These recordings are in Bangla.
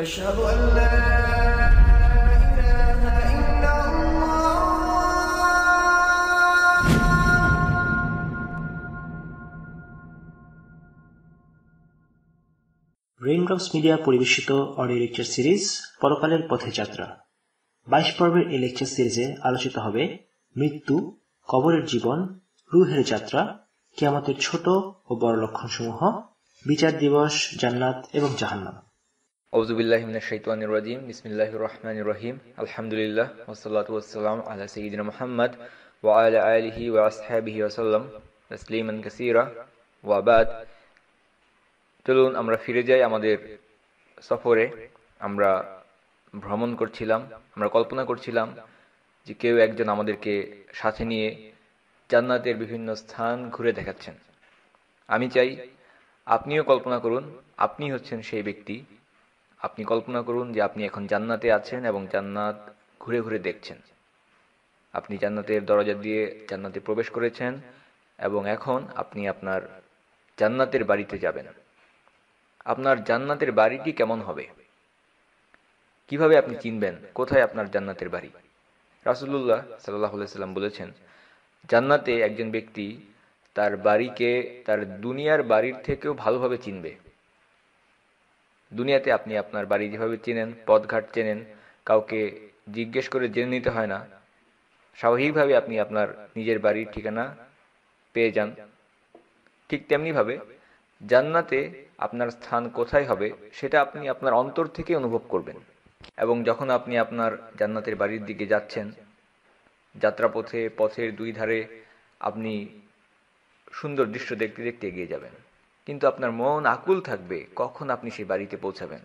أشهد أن لا إله إلا الله রেইনড্রপস মিডিয়া পরিবেশিত অডিও লেকচার সিরিজ পরকালের পথে যাত্রা 22 পর্বের এই লেকচার সিরিজে আলোচিত হবে মৃত্যু, কবরের জীবন, রূহের যাত্রা, কিয়ামতের ছোট ও বড় লক্ষণসমূহ, বিচার দিবস, জান্নাত এবং জাহান্নাম। আউযু বিল্লাহি মিনাশ শাইতানির রাজিম। বিসমিল্লাহির রহমানির রহিম। আলহামদুলিল্লাহ ওয়াসসালাতু ওয়াসসালামু আলা সাইয়্যিদিনা মুহাম্মদ ওয়া আলা আলিহি ওয়া আসহাবিহি ওয়া সাল্লাম তাসলিমান কাসীরা ওয়া বাদ। চলুন আমরা ফিরে যাই আমাদের সফরে। আমরা ভ্রমণ করছিলাম, আমরা কল্পনা করছিলাম যে কেউ একজন আমাদেরকে সাথে নিয়ে জান্নাতের বিভিন্ন স্থান ঘুরে দেখাচ্ছেন। আমি চাই আপনিও কল্পনা করুন আপনি হচ্ছেন সেই ব্যক্তি। আপনি কল্পনা করুন যে আপনি এখন জান্নাতে আছেন এবং জান্নাত ঘুরে ঘুরে দেখছেন। আপনি জান্নাতের দরজা দিয়ে জান্নাতে প্রবেশ করেছেন এবং এখন আপনি আপনার জান্নাতের বাড়িতে যাবেন। আপনার জান্নাতের বাড়িটি কেমন হবে, কিভাবে আপনি চিনবেন কোথায় আপনার জান্নাতের বাড়ি? রাসূলুল্লাহ সাল্লাল্লাহু আলাইহি সাল্লাম বলেছেন, জান্নাতে একজন ব্যক্তি তার বাড়িকে তার দুনিয়ার বাড়ির থেকেও ভালোভাবে চিনবে। দুনিয়াতে আপনি আপনার বাড়ি যেভাবে চেনেন, পথঘাট চেনেন, কাউকে জিজ্ঞেস করে জেনে নিতে হয় না, স্বাভাবিকভাবে আপনি আপনার নিজের বাড়ির ঠিকানা পেয়ে যান। ঠিক তেমনিভাবে জান্নাতে আপনার স্থান কোথায় হবে সেটা আপনি আপনার অন্তর থেকে অনুভব করবেন। এবং যখন আপনি আপনার জান্নাতের বাড়ির দিকে যাচ্ছেন, যাত্রাপথে পথের দুই ধারে আপনি সুন্দর দৃশ্য দেখতে দেখতে এগিয়ে যাবেন, কিন্তু আপনার মন আকুল থাকবে কখন আপনি সেই বাড়িতে পৌঁছাবেন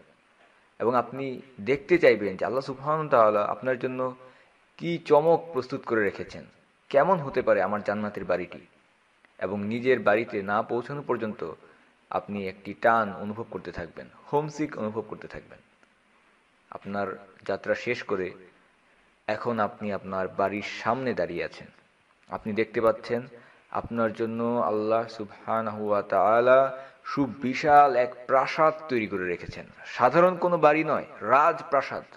এবং আপনি দেখতে চাইবেন যে আল্লাহ সুবহানাহু ওয়া তাআলা আপনার জন্য কি চমক প্রস্তুত করে রেখেছেন, কেমন হতে পারে আমার জান্নাতের বাড়িটি। এবং নিজের বাড়িতে না পৌঁছানো পর্যন্ত আপনি একটি টান অনুভব করতে থাকবেন, হোমসিক অনুভব করতে থাকবেন। আপনার যাত্রা শেষ করে এখন আপনি আপনার বাড়ির সামনে দাঁড়িয়ে আছেন। আপনি দেখতে পাচ্ছেন আপনার জন্য আল্লাহ সুবহানাহু ওয়া তাআলা সুবিশাল এক প্রাসাদ তৈরি করে রেখেছেন। সাধারণ কোনো বাড়ি নয়, রাজপ্রাসাদ।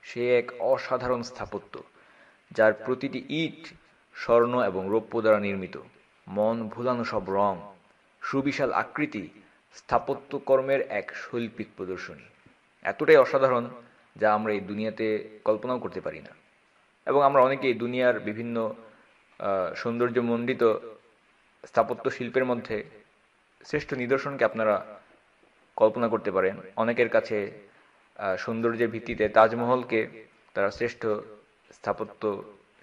সে এক অসাধারণ স্থাপত্য, যার প্রতিটি ইট স্বর্ণ এবং রৌপ্য দ্বারা নির্মিত। মন ভুলানো সব রং, সুবিশাল আকৃতি, স্থাপত্য কর্মের এক শৈল্পিক প্রদর্শনী। এতটাই অসাধারণ যা আমরা এই দুনিয়াতে কল্পনাও করতে পারি না। এবং আমরা অনেকেই দুনিয়ার বিভিন্ন সৌন্দর্যমণ্ডিত স্থাপত্য শিল্পের মধ্যে শ্রেষ্ঠ নিদর্শনকে আপনারা কল্পনা করতে পারেন। অনেকের কাছে সৌন্দর্যের ভিত্তিতে তাজমহলকে তারা শ্রেষ্ঠ স্থাপত্য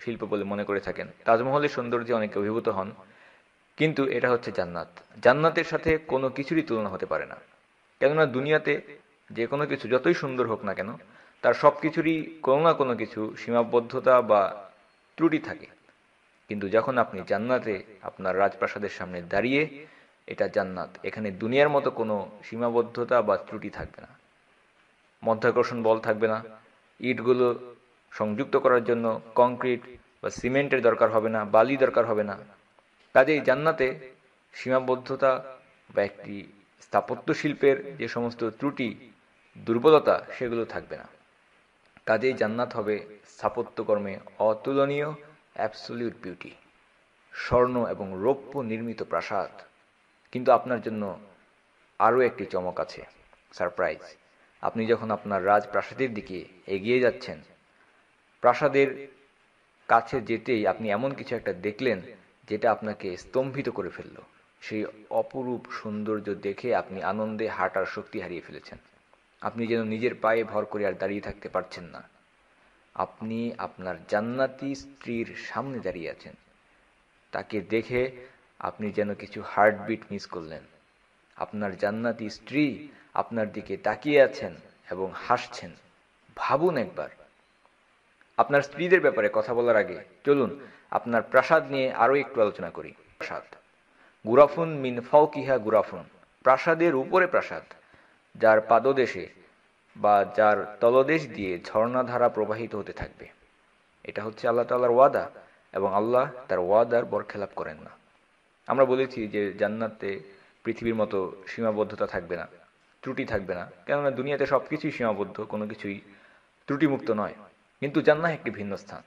শিল্প বলে মনে করে থাকেন। তাজমহলের সৌন্দর্যে অনেকে অভিভূত হন, কিন্তু এটা হচ্ছে জান্নাত। জান্নাতের সাথে কোনো কিছুরই তুলনা হতে পারে না। কেননা দুনিয়াতে যে কোনো কিছু যতই সুন্দর হোক না কেন, তার সব কিছুরই কোনো না কোনো কিছু সীমাবদ্ধতা বা ত্রুটি থাকে। কিন্তু যখন আপনি জান্নাতে আপনার রাজপ্রাসাদের সামনে দাঁড়িয়ে, এটা জান্নাত, এখানে দুনিয়ার মতো কোনো সীমাবদ্ধতা বা ত্রুটি থাকবে না। মধ্যাকর্ষণ বল থাকবে না, ইটগুলো সংযুক্ত করার জন্য কংক্রিট বা সিমেন্টের দরকার হবে না, বালি দরকার হবে না। কাজেই জান্নাতে সীমাবদ্ধতা বা একটি স্থাপত্য শিল্পের যে সমস্ত ত্রুটি, দুর্বলতা, সেগুলো থাকবে না। কাজেই জান্নাত হবে স্থাপত্যকর্মে অতুলনীয়, অ্যাবসলিউট বিউটি, স্বর্ণ এবং রৌপ্য নির্মিত প্রাসাদ। কিন্তু আপনার জন্য আরও একটি চমক আছে, সারপ্রাইজ। আপনি যখন আপনার রাজপ্রাসাদের দিকে এগিয়ে যাচ্ছেন, প্রাসাদের কাছে যেতেই আপনি এমন কিছু একটা দেখলেন যেটা আপনাকে স্তম্ভিত করে ফেলল। সেই অপরূপ সৌন্দর্য দেখে আপনি আনন্দে হাঁটার শক্তি হারিয়ে ফেলেছেন। আপনি যেন নিজের পায়ে ভর করে আর দাঁড়িয়ে থাকতে পারছেন না। আপনি আপনার জান্নাতি স্ত্রীর সামনে দাঁড়িয়ে আছেন। তাকে দেখে আপনি যেন কিছু হার্টবিট মিস করলেন। আপনার জান্নাতি স্ত্রী আপনার দিকে তাকিয়ে আছেন এবং হাসছেন। ভাবুন একবার। আপনার স্ত্রীদের ব্যাপারে কথা বলার আগে চলুন আপনার প্রাসাদ নিয়ে আরও একটু আলোচনা করি। প্রাসাদ, গুরাফুন মিন ফাওকিহা গুরাফুন, প্রাসাদের উপরে প্রাসাদ, যার পাদদেশে বা যার তলদেশ দিয়ে ঝর্ণাধারা প্রবাহিত হতে থাকবে। এটা হচ্ছে আল্লাহ তাআলার ওয়াদা এবং আল্লাহ তার ওয়াদার বরখেলাপ করেন না। আমরা বলেছি যে জান্নাতে পৃথিবীর মতো সীমাবদ্ধতা থাকবে না, ত্রুটি থাকবে না, কেননা দুনিয়াতে সবকিছুই সীমাবদ্ধ, কোনো কিছুই ত্রুটিমুক্ত নয়। কিন্তু জান্নাহ একটি ভিন্ন স্থান।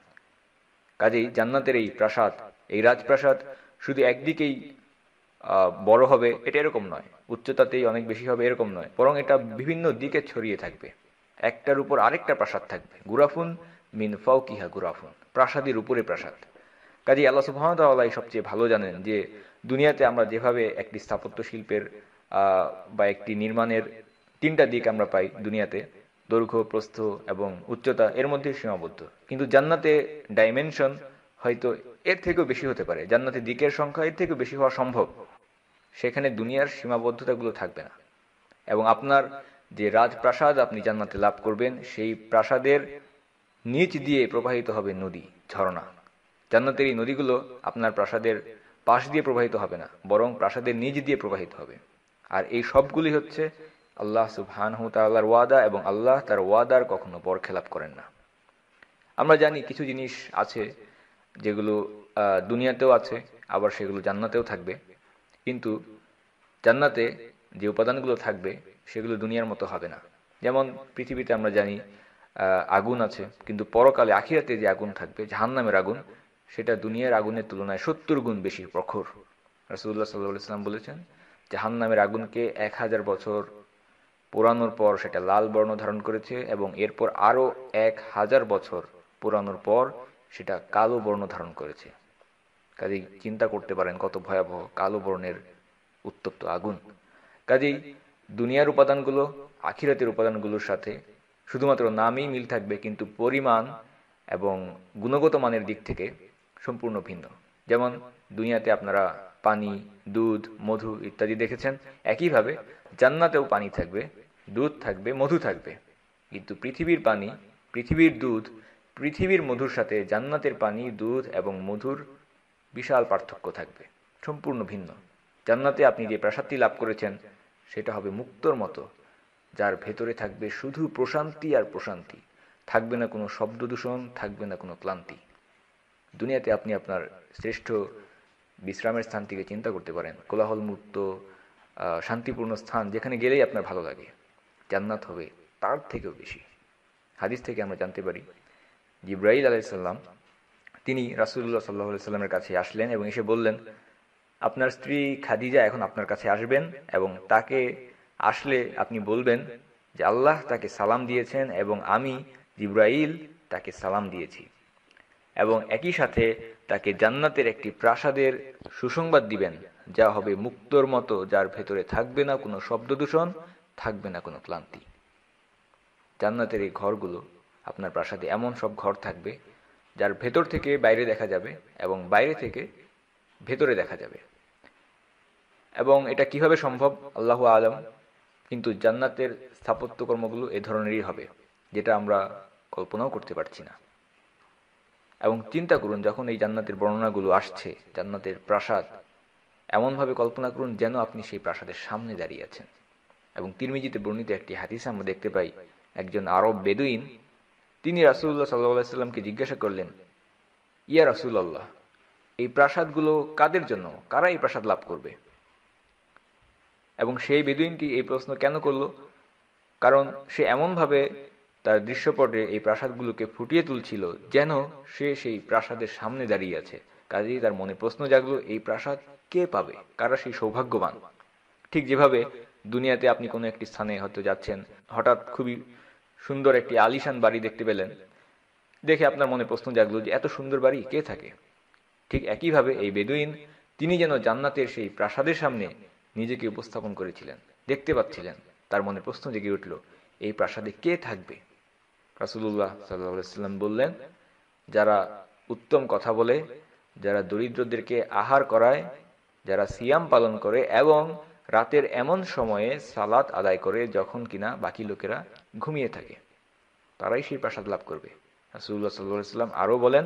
কাজেই জান্নাতের এই প্রাসাদ, এই রাজপ্রাসাদ শুধু একদিকেই বড় হবে এটা এরকম নয়, উচ্চতাতেই অনেক বেশি হবে এরকম নয়, বরং এটা বিভিন্ন দিকে ছড়িয়ে থাকবে। একটার উপর আরেকটা প্রাসাদ থাকবে। গুরাফুন মিন ফাওকিহা গুরাফুন, প্রাসাদের উপরে প্রাসাদ। কাজেই আল্লাহ সুবহানাহু ওয়া তাআলা সবচেয়ে ভালো জানেন যে দুনিয়াতে আমরা যেভাবে একটি স্থাপত্য শিল্পের বা একটি নির্মাণের তিনটা দিক আমরা পাই দুনিয়াতে, দৈর্ঘ্য, প্রস্থ এবং উচ্চতা, এর মধ্যে সীমাবদ্ধ। কিন্তু জান্নাতে ডাইমেনশন হয়তো এর থেকেও বেশি হতে পারে, জান্নাতে দিকের সংখ্যা এর থেকেও বেশি হওয়া সম্ভব। সেখানে দুনিয়ার সীমাবদ্ধতাগুলো থাকবে না। এবং আপনার যে রাজপ্রাসাদ আপনি জান্নাতে লাভ করবেন, সেই প্রাসাদের নিচ দিয়ে প্রবাহিত হবে নদী, ঝর্ণা। জান্নাতের এই নদীগুলো আপনার প্রাসাদের পাশ দিয়ে প্রবাহিত হবে না, বরং প্রাসাদের নিচ দিয়ে প্রবাহিত হবে। আর এই সবগুলি হচ্ছে আল্লাহ সুবহানাহু ওয়া তাআলার ওয়াদা, এবং আল্লাহ তার ওয়াদার কখনো বরখেলাপ করেন না। আমরা জানি কিছু জিনিস আছে যেগুলো দুনিয়াতেও আছে, আবার সেগুলো জান্নাতেও থাকবে। কিন্তু জান্নাতে যে উপাদানগুলো থাকবে সেগুলো দুনিয়ার মতো হবে না। যেমন পৃথিবীতে আমরা জানি আগুন আছে, কিন্তু পরকালে আখিরাতে যে আগুন থাকবে, জাহান্নামের আগুন, সেটা দুনিয়ার আগুনের তুলনায় 70 গুণ বেশি প্রখর। রাসূলুল্লাহ সাল্লাল্লাহু আলাইহি ওয়াসাল্লাম বলেছেন, জাহান্নামের আগুনকে 1000 বছর পোড়ানোর পর সেটা লাল বর্ণ ধারণ করেছে, এবং এরপর আরো 1000 বছর পোড়ানোর পর সেটা কালো বর্ণ ধারণ করেছে। কাজেই চিন্তা করতে পারেন কত ভয়াবহ কালো বর্ণের উত্তপ্ত আগুন। কাজেই দুনিয়ার উপাদানগুলো আখিরাতের উপাদানগুলোর সাথে শুধুমাত্র নামেই মিল থাকবে, কিন্তু পরিমাণ এবং গুণগত মানের দিক থেকে সম্পূর্ণ ভিন্ন। যেমন দুনিয়াতে আপনারা পানি, দুধ, মধু ইত্যাদি দেখেছেন, একইভাবে জান্নাতেও পানি থাকবে, দুধ থাকবে, মধু থাকবে। কিন্তু পৃথিবীর পানি, পৃথিবীর দুধ, পৃথিবীর মধুর সাথে জান্নাতের পানি, দুধ এবং মধুর বিশাল পার্থক্য থাকবে, সম্পূর্ণ ভিন্ন। জান্নাতে আপনি যে প্রাসাদটি লাভ করেছেন সেটা হবে মুক্তোর মতো, যার ভেতরে থাকবে শুধু প্রশান্তি আর প্রশান্তি, থাকবে না কোনো শব্দ দূষণ, থাকবে না কোনো ক্লান্তি। দুনিয়াতে আপনি আপনার শ্রেষ্ঠ বিশ্রামের স্থানটিকে চিন্তা করতে পারেন, কোলাহল মুক্ত শান্তিপূর্ণ স্থান, যেখানে গেলেই আপনার ভালো লাগে। জান্নাত হবে তার থেকেও বেশি। হাদিস থেকে আমরা জানতে পারি, জিবরাইল আলাইহিস সালাম তিনি রাসূলুল্লাহ সাল্লাল্লাহু আলাইহি সাল্লামের কাছে আসলেন এবং এসে বললেন, আপনার স্ত্রী খাদিজা এখন আপনার কাছে আসবেন, এবং তাকে আসলে আপনি বলবেন যে আল্লাহ তাকে সালাম দিয়েছেন এবং আমি জিবরাইল তাকে সালাম দিয়েছি, এবং একই সাথে তাকে জান্নাতের একটি প্রাসাদের সুসংবাদ দিবেন, যা হবে মুক্তোর মতো, যার ভেতরে থাকবে না কোনো শব্দ দূষণ, থাকবে না কোনো ক্লান্তি। জান্নাতের এই ঘরগুলো, আপনার প্রাসাদে এমন সব ঘর থাকবে যার ভেতর থেকে বাইরে দেখা যাবে এবং বাইরে থেকে ভেতরে দেখা যাবে। এবং এটা কিভাবে সম্ভব আল্লাহু আলম, কিন্তু জান্নাতের স্থাপত্যকর্মগুলো এ ধরনেরই হবে, যেটা আমরা কল্পনাও করতে পারছি না। এবং চিন্তা করুন, যখন এই জান্নাতের বর্ণনাগুলো আসছে, জান্নাতের প্রাসাদ, এমনভাবে কল্পনা করুন যেন আপনি সেই প্রাসাদের সামনে দাঁড়িয়ে আছেন। এবং তিরমিজিতে বর্ণিত একটি হাদিসে আমরা দেখতে পাই, একজন আরব বেদুইন তিনি রাসূলুল্লাহ সাল্লাল্লাহু আলাইহি সাল্লামকে জিজ্ঞাসা করলেন, ইয়া রাসূলুল্লাহ, এই প্রাসাদগুলো কাদের জন্য, কারা এই প্রাসাদ লাভ করবে? এবং সেই বেদুইনটি এই প্রশ্ন কেন করলো? কারণ সে এমনভাবে তার দৃশ্যপটে এই প্রাসাদগুলোকে ফুটিয়ে তুলছিল যেন সে সেই প্রাসাদের সামনে দাঁড়িয়ে আছে। কাজেই তার মনে প্রশ্ন জাগলো, এই প্রাসাদ কে পাবে, কারা সেই সৌভাগ্যবান? ঠিক যেভাবে দুনিয়াতে আপনি কোনো একটি স্থানে হয়তো যাচ্ছেন, হঠাৎ খুবই সুন্দর একটি আলিশান বাড়ি দেখতে পেলেন, দেখে আপনার মনে প্রশ্ন জাগলো যে এত সুন্দর বাড়ি কে থাকে? ঠিক একইভাবে এই বেদুইন তিনি যেন জান্নাতের সেই প্রাসাদের সামনে নিজেকে উপস্থাপন করেছিলেন, দেখতে পাচ্ছিলেন। তার মনে প্রশ্ন জেগে উঠল, এই প্রাসাদে কে থাকবে? রাসূলুল্লাহ সাল্লাল্লাহু আলাইহি ওয়াসাল্লাম বললেন, যারা উত্তম কথা বলে, যারা দরিদ্রদেরকে আহার করায়, যারা সিয়াম পালন করে এবং রাতের এমন সময়ে সালাত আদায় করে যখন কিনা বাকি লোকেরা ঘুমিয়ে থাকে, তারাই সেই প্রাসাদ লাভ করবে। রাসূলুল্লাহ সাল্লাল্লাহু আলাইহি ওয়াসাল্লাম আরো বলেন,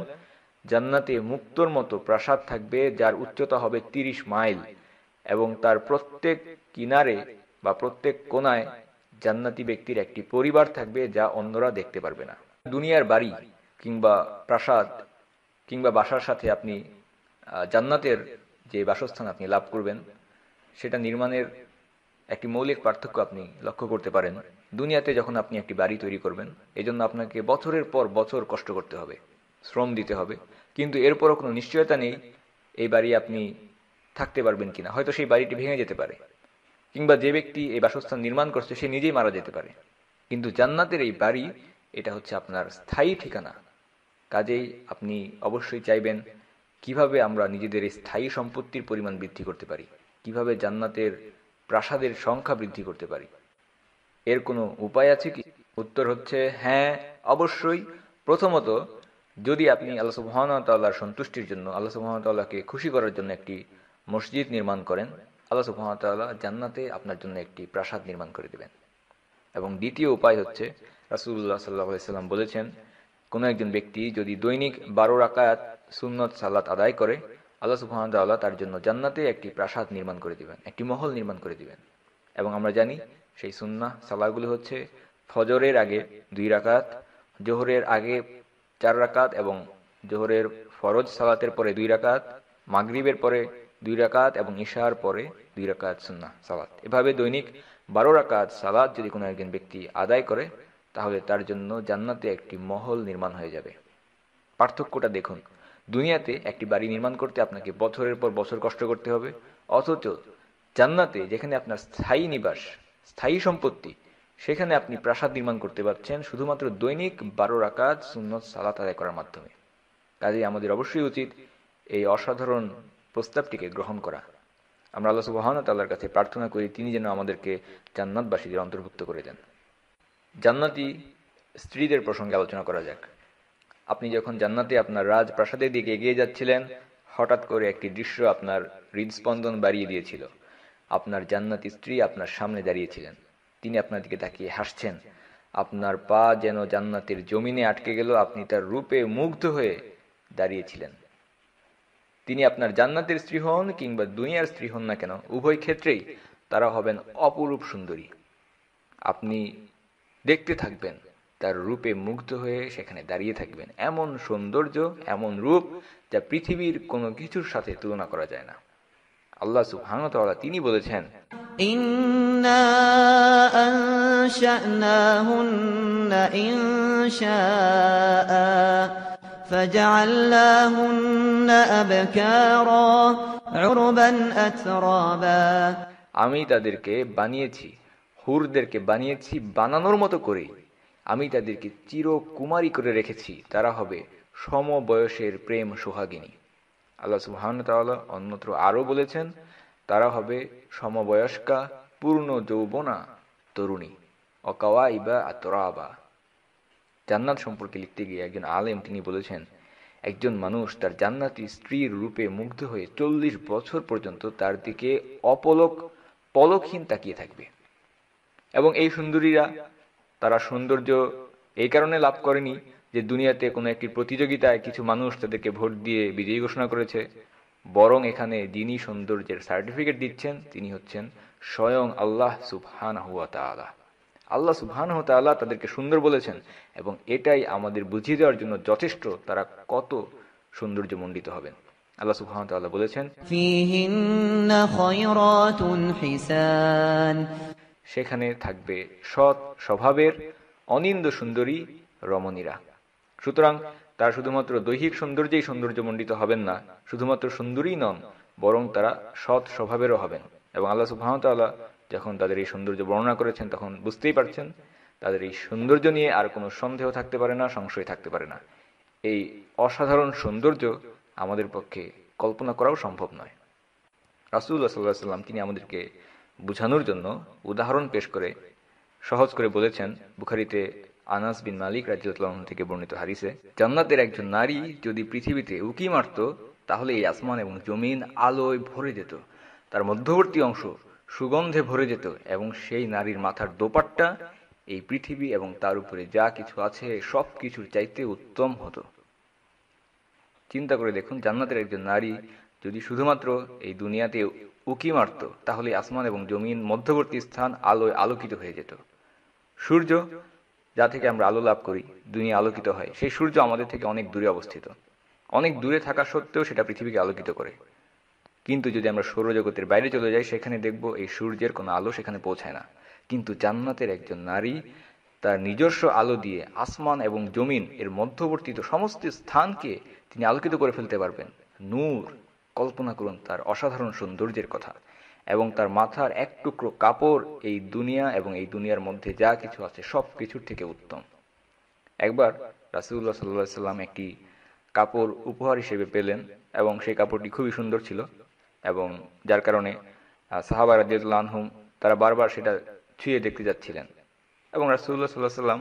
জান্নাতে মুক্তোর মতো প্রাসাদ থাকবে যার উচ্চতা হবে 30 মাইল, এবং তার প্রত্যেক কিনারে বা প্রত্যেক কোনায় জান্নাতি ব্যক্তির একটি পরিবার থাকবে যা অন্যরা দেখতে পারবে না। দুনিয়ার বাড়ি কিংবা প্রাসাদ কিংবা বাসার সাথে আপনি জান্নাতের যে বাসস্থান আপনি লাভ করবেন, সেটা নির্মাণের একটি মৌলিক পার্থক্য আপনি লক্ষ্য করতে পারেন। দুনিয়াতে যখন আপনি একটি বাড়ি তৈরি করবেন, এজন্য আপনাকে বছরের পর বছর কষ্ট করতে হবে, শ্রম দিতে হবে, কিন্তু এরপরও কোনো নিশ্চয়তা নেই এই বাড়ি আপনি থাকতে পারবেন কিনা। হয়তো সেই বাড়িটি ভেঙে যেতে পারে, কিংবা যে ব্যক্তি এই বাসস্থান নির্মাণ করছে সে নিজেই মারা যেতে পারে। কিন্তু জান্নাতের এই বাড়ি, এটা হচ্ছে আপনার স্থায়ী ঠিকানা। কাজেই আপনি অবশ্যই চাইবেন কিভাবে আমরা নিজেদের এই স্থায়ী সম্পত্তির পরিমাণ বৃদ্ধি করতে পারি, কিভাবে জান্নাতের প্রাসাদের সংখ্যা বৃদ্ধি করতে পারি। এর কোনো উপায় আছে কি? উত্তর হচ্ছে হ্যাঁ, অবশ্যই। প্রথমত, যদি আপনি আল্লাহ সুবহানাহু ওয়া তাআলার সন্তুষ্টির জন্য, আল্লাহ সুবহানাহু ওয়া তাআলাকে খুশি করার জন্য একটি মসজিদ নির্মাণ করেন, আল্লাহ সুবহানাহু ওয়া তাআলা জান্নাতে আপনার জন্য একটি প্রাসাদ নির্মাণ করে দেবেন। এবং দ্বিতীয় উপায় হচ্ছে, রাসূলুল্লাহ সাল্লাল্লাহু আলাইহি সাল্লাম বলেছেন, কোনো একজন ব্যক্তি যদি দৈনিক 12 রাকাত সুন্নত সালাত আদায় করে, আল্লাহ সুবহানাহু ওয়া তাআলা তার জন্য জান্নাতে একটি প্রাসাদ নির্মাণ করে দিবেন, একটি মহল নির্মাণ করে দিবেন। এবং আমরা জানি সেই সুন্নাহ সালাতগুলো হচ্ছে ফজরের আগে 2 রাকাত, জোহরের আগে 4 রাকাত, এবং জোহরের ফরজ সালাতের পরে 2 রাকাত, মাগরিবের পরে 2 রাকাত, এবং ইশার পরে 2 রাকাত সুন্নাহ সালাত। এভাবে দৈনিক 12 রাকাত সালাত যদি কোনো একজন ব্যক্তি আদায় করে, তাহলে তার জন্য জান্নাতে একটি মহল নির্মাণ হয়ে যাবে। পার্থক্যটা দেখুন, দুনিয়াতে একটি বাড়ি নির্মাণ করতে আপনাকে বছরের পর বছর কষ্ট করতে হবে, অথচ জান্নাতে যেখানে আপনার স্থায়ী নিবাস, স্থায়ী সম্পত্তি, সেখানে আপনি প্রাসাদ নির্মাণ করতে পারছেন শুধুমাত্র দৈনিক 12 রাকাত সুন্নত সালাত আদায় করার মাধ্যমে। কাজেই আমাদের অবশ্যই উচিত এই অসাধারণ প্রস্তাবটিকে গ্রহণ করা। আমরা আল্লাহ সুবহানাহু ওয়া তাআলার কাছে প্রার্থনা করি তিনি যেন আমাদেরকে জান্নাতবাসীদের অন্তর্ভুক্ত করে দেন। জান্নাতি স্ত্রীদের প্রসঙ্গে আলোচনা করা যাক। আপনি যখন জান্নাতে আপনার রাজপ্রাসাদের দিকে এগিয়ে যাচ্ছিলেন, হঠাৎ করে একটি দৃশ্য আপনার হৃদস্পন্দন বাড়িয়ে দিয়েছিল। আপনার জান্নাতি স্ত্রী আপনার সামনে দাঁড়িয়েছিলেন, তিনি আপনার দিকে তাকিয়ে হাসছেন। আপনার পা যেন জান্নাতের জমিনে আটকে গেল, আপনি তার রূপে মুগ্ধ হয়ে দাঁড়িয়েছিলেন। তিনি আপনার জান্নাতের স্ত্রী হন কিংবা দুনিয়ার স্ত্রী হন না কেন, উভয় ক্ষেত্রেই তারা হবেন অপরূপ সুন্দরী। আপনি দেখতে থাকবেন, তার রূপে মুগ্ধ হয়ে সেখানে দাঁড়িয়ে থাকবেন। এমন সৌন্দর্য, এমন রূপ যা পৃথিবীর কোনো কিছুর সাথে তুলনা করা যায় না। আল্লাহ সুবহানাহু ওয়া তাআলা তিনি বলেছেন, ইন্না আনশা'নাহুন্না ইনশাআ ফাজআলনাহুন্না আবকারা উরবান আতরাবা। আমি তাদেরকে বানিয়েছি, হুরদেরকে বানিয়েছি বানানোর মতো করেই। আমি তাদেরকে চিরকুমারী করে রেখেছি, তারা হবে সমবয়সের প্রেম সোহাগিনী। আল্লাহ সুবহানাহু ওয়া তাআলা অন্যত্র আরও বলেছেন, তারা হবে সমবয়স্কা পূর্ণ যৌবনা তরুণী, অকাওয়াইবা আতরাবা। জান্নাত সম্পর্কে লিখতে গিয়ে একজন আলেম তিনি বলেছেন, একজন মানুষ তার জান্নাতি স্ত্রীর রূপে মুগ্ধ হয়ে 40 বছর পর্যন্ত তার দিকে পলকহীন তাকিয়ে থাকবে। এবং এই সুন্দরীরা, তারা সৌন্দর্য এই কারণে লাভ করেনি যে দুনিয়াতে কোনো একটি প্রতিযোগিতায় কিছু মানুষ তাদেরকে ভোট দিয়ে বিজয়ী ঘোষণা করেছে, বরং এখানে যিনি সৌন্দর্যের সার্টিফিকেট দিচ্ছেন তিনি হচ্ছেন স্বয়ং আল্লাহ সুবহানাহু ওয়া তাআলা। আল্লাহ সুবহানাহু ওয়া তাআলা তাদেরকে সুন্দর বলেছেন, এবং এটাই আমাদের বুঝিয়ে দেওয়ার জন্য যথেষ্ট তারা কত সৌন্দর্যমণ্ডিত হবেন। আল্লাহ সুবহানাহু ওয়া তাআলা বলেছেন, ফীহিন্না খায়রাতুন হিসান, সেখানে থাকবে সৎ স্বভাবের অনিন্দ সুন্দরী রমণীরা। সুতরাং তারা শুধুমাত্র দৈহিক সৌন্দর্যেই সৌন্দর্যমণ্ডিত হবেন না, শুধুমাত্র সুন্দরীই নন, বরং তারা সৎ স্বভাবেরও হবেন। এবং আল্লাহ সুবহানাহু ওয়া তাআলা যখন তাদের এই সৌন্দর্য বর্ণনা করেছেন, তখন বুঝতেই পারছেন তাদের এই সৌন্দর্য নিয়ে আর কোনো সন্দেহ থাকতে পারে না, সংশয় থাকতে পারে না। এই অসাধারণ সৌন্দর্য আমাদের পক্ষে কল্পনা করাও সম্ভব নয়। রাসূলুল্লাহ সাল্লাল্লাহু আলাইহি ওয়াসাল্লাম তিনি আমাদেরকে বোঝানোর জন্য উদাহরণ পেশ করে সহজ করে বলেছেন, বুখারীতে আনাস বিন মালিক রাদিয়াল্লাহু আনহু থেকে বর্ণিত হাদিসে, জান্নাতের একজন নারী যদি পৃথিবীতে উকি মারত, তাহলে এই আসমান এবং জমিন আলোয় ভরে যেত, তার মধ্যবর্তী অংশ সুগন্ধে ভরে যেত, এবং সেই নারীর মাথার দোপাট্টা এই পৃথিবী এবং তার উপরে যা কিছু আছে সব কিছুর চাইতে উত্তম হতো। চিন্তা করে দেখুন, জান্নাতের একজন নারী যদি শুধুমাত্র এই দুনিয়াতে উকি মারত, তাহলে আসমান এবং জমিন মধ্যবর্তী স্থান আলোয় আলোকিত হয়ে যেত। সূর্য যা থেকে আমরা আলো লাভ করি, দুনিয়া আলোকিত হয়, সেই সূর্য আমাদের থেকে অনেক দূরে অবস্থিত। অনেক দূরে থাকা সত্ত্বেও সেটা পৃথিবীকে আলোকিত করে। কিন্তু যদি আমরা সৌরজগতের বাইরে চলে যাই, সেখানে দেখব এই সূর্যের কোনো আলো সেখানে পৌঁছায় না। কিন্তু জান্নাতের একজন নারী তার নিজস্ব আলো দিয়ে আসমান এবং জমিন এর মধ্যবর্তীত সমস্ত স্থানকে তিনি আলোকিত করে ফেলতে পারবেন। নূর, কল্পনা করুন তার অসাধারণ সৌন্দর্যের কথা। এবং তার মাথার এক টুকরো কাপড় এই দুনিয়া এবং এই দুনিয়ার মধ্যে যা কিছু আছে সব কিছুর থেকে উত্তম। একবার রাসূলুল্লাহ সাল্লাল্লাহু আলাইহি ওয়াসাল্লাম একটি কাপড় উপহার হিসেবে পেলেন এবং সেই কাপড়টি খুবই সুন্দর ছিল, এবং যার কারণে সাহাবা রাদিয়াল্লাহু আনহুম তারা বারবার সেটা ছুঁয়ে দেখতে যাচ্ছিলেন। এবং রাসূলুল্লাহ সাল্লাল্লাহু আলাইহি ওয়াসাল্লাম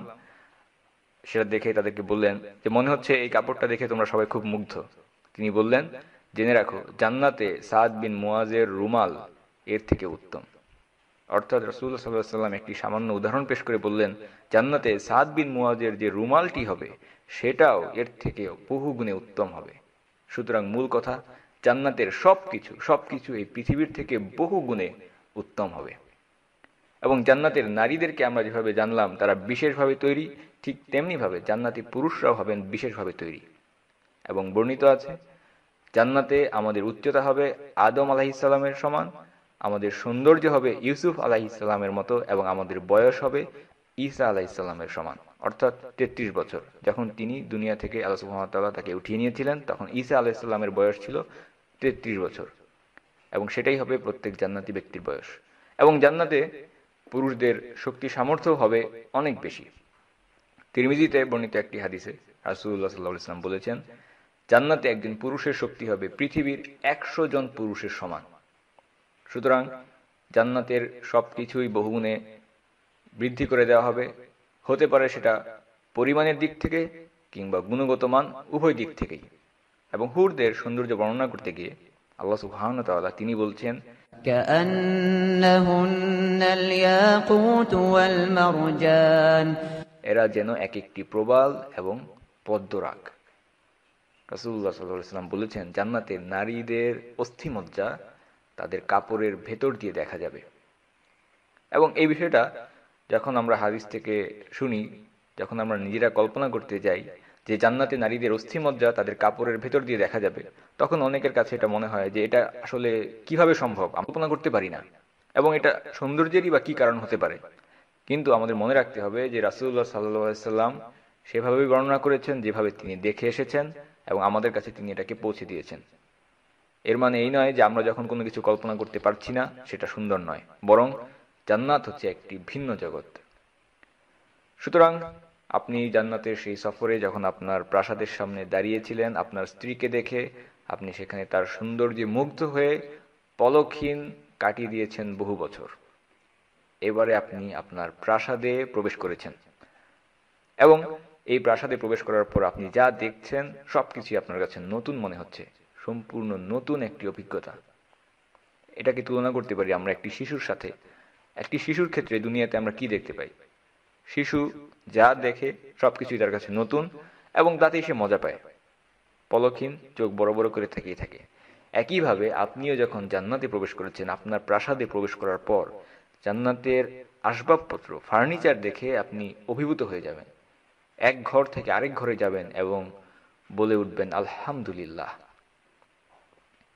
সেটা দেখে তাদেরকে বললেন যে মনে হচ্ছে এই কাপড়টা দেখে তোমরা সবাই খুব মুগ্ধ। তিনি বললেন, জেনে রাখো জান্নাতে সাদ বিন মুয়াজের রুমাল এর থেকে উত্তম। অর্থাৎ রাসূলুল্লাহ সাল্লাল্লাহু আলাইহি ওয়াসাল্লাম একটি সামান্য উদাহরণ পেশ করে বললেন, জান্নাতে সাদ বিন মুয়াজের যে রুমালটি হবে সেটাও এর থেকে বহু গুণে উত্তম হবে। সুতরাং মূল কথা, জান্নাতের সবকিছু এই পৃথিবীর থেকে বহু গুণে উত্তম হবে। এবং জান্নাতের নারীদেরকে আমরা যেভাবে জানলাম তারা বিশেষভাবে তৈরি, ঠিক তেমনিভাবে জান্নাতি পুরুষরাও হবেন বিশেষভাবে তৈরি। এবং বর্ণিত আছে জান্নাতে আমাদের উচ্চতা হবে আদম আলাইহিস সালামের সমান, আমাদের সৌন্দর্য হবে ইউসুফ আলাইহিস সালামের মতো, এবং আমাদের বয়স হবে ঈসা আলাইহিস সালামের সমান, অর্থাৎ 33 বছর। যখন তিনি দুনিয়া থেকে আল্লাহ সুবহানাহু ওয়া তাআলা তাকে উঠিয়ে নিয়েছিলেন তখন ঈসা আলাইহিস সালামের বয়স ছিল 33 বছর, এবং সেটাই হবে প্রত্যেক জান্নাতি ব্যক্তির বয়স। এবং জান্নাতে পুরুষদের শক্তি সামর্থ্য হবে অনেক বেশি। তিরমিজিতে বর্ণিত একটি হাদিসে রাসূলুল্লাহ সাল্লাল্লাহু আলাইহি ওয়াসাল্লাম বলেছেন, জান্নাতে একজন পুরুষের শক্তি হবে পৃথিবীর 100 জন পুরুষের সমান। সুতরাং জান্নাতের সবকিছুই বহুগুণে বৃদ্ধি করে দেওয়া হবে, হতে পারে সেটা পরিমাণের দিক থেকে কিংবা গুণগত মান, উভয় দিক থেকেই। এবং হুরদের সৌন্দর্য বর্ণনা করতে গিয়ে আল্লাহ সুবহানাহু ওয়া তাআলা তিনি বলছেন, كأنهن الياقوت والمرجان এরা যেন এক একটি প্রবাল এবং পদ্মরাগ। রাসূলুল্লাহ সাল্লাল্লাহু আলাইহি ওয়াসাল্লাম বলেছেন, জান্নাতের নারীদের অস্থিমজ্জা তাদের কাপড়ের ভেতর দিয়ে দেখা যাবে। এবং এই বিষয়টা যখন আমরা হাদিস থেকে শুনি, যখন আমরা নিজেরা কল্পনা করতে যাই যে জান্নাতে নারীদের অস্থিমজ্জা তাদের কাপড়ের ভেতর দিয়ে দেখা যাবে, তখন অনেকের কাছে এটা মনে হয় যে এটা আসলে কিভাবে সম্ভব, আমরা কল্পনা করতে পারি না, এবং এটা সৌন্দর্যেরই বা কি কারণ হতে পারে। কিন্তু আমাদের মনে রাখতে হবে যে রাসূলুল্লাহ সাল্লাল্লাহু আলাইহি ওয়াসাল্লাম সেভাবেই বর্ণনা করেছেন যেভাবে তিনি দেখে এসেছেন, এবং আমাদের কাছে তিনি এটাকে পৌঁছে দিয়েছেন। এর মানে এই নয় যে আমরা যখন কোনো কিছু কল্পনা করতে পারছি না সেটা সুন্দর নয়, বরং জান্নাত হচ্ছে একটি ভিন্ন জগৎ। সুতরাং আপনি জান্নাতের সেই সফরে যখন আপনার প্রাসাদের সামনে দাঁড়িয়েছিলেন, আপনার স্ত্রীকে দেখে আপনি সেখানে তার সৌন্দর্যে মুগ্ধ হয়ে পলকহীন কাটিয়ে দিয়েছেন বহু বছর। এবারে আপনি আপনার প্রাসাদে প্রবেশ করেছেন, এবং এই প্রাসাদে প্রবেশ করার পর আপনি যা দেখছেন সবকিছুই আপনার কাছে নতুন মনে হচ্ছে, সম্পূর্ণ নতুন একটি অভিজ্ঞতা। এটাকে তুলনা করতে পারি আমরা একটি শিশুর সাথে। একটি শিশুর ক্ষেত্রে দুনিয়াতে আমরা কি দেখতে পাই? শিশু যা দেখে সবকিছুই তার কাছে নতুন, এবং তাতেই সে মজা পায়, পলকহীন, চোখ বড় বড় করে তাকিয়ে থাকে। একইভাবে আপনিও যখন জান্নাতে প্রবেশ করেছেন, আপনার প্রাসাদে প্রবেশ করার পর জান্নাতের আসবাবপত্র, ফার্নিচার দেখে আপনি অভিভূত হয়ে যাবেন। এক ঘর থেকে আরেক ঘরে যাবেন এবং বলে উঠবেন আলহামদুলিল্লাহ।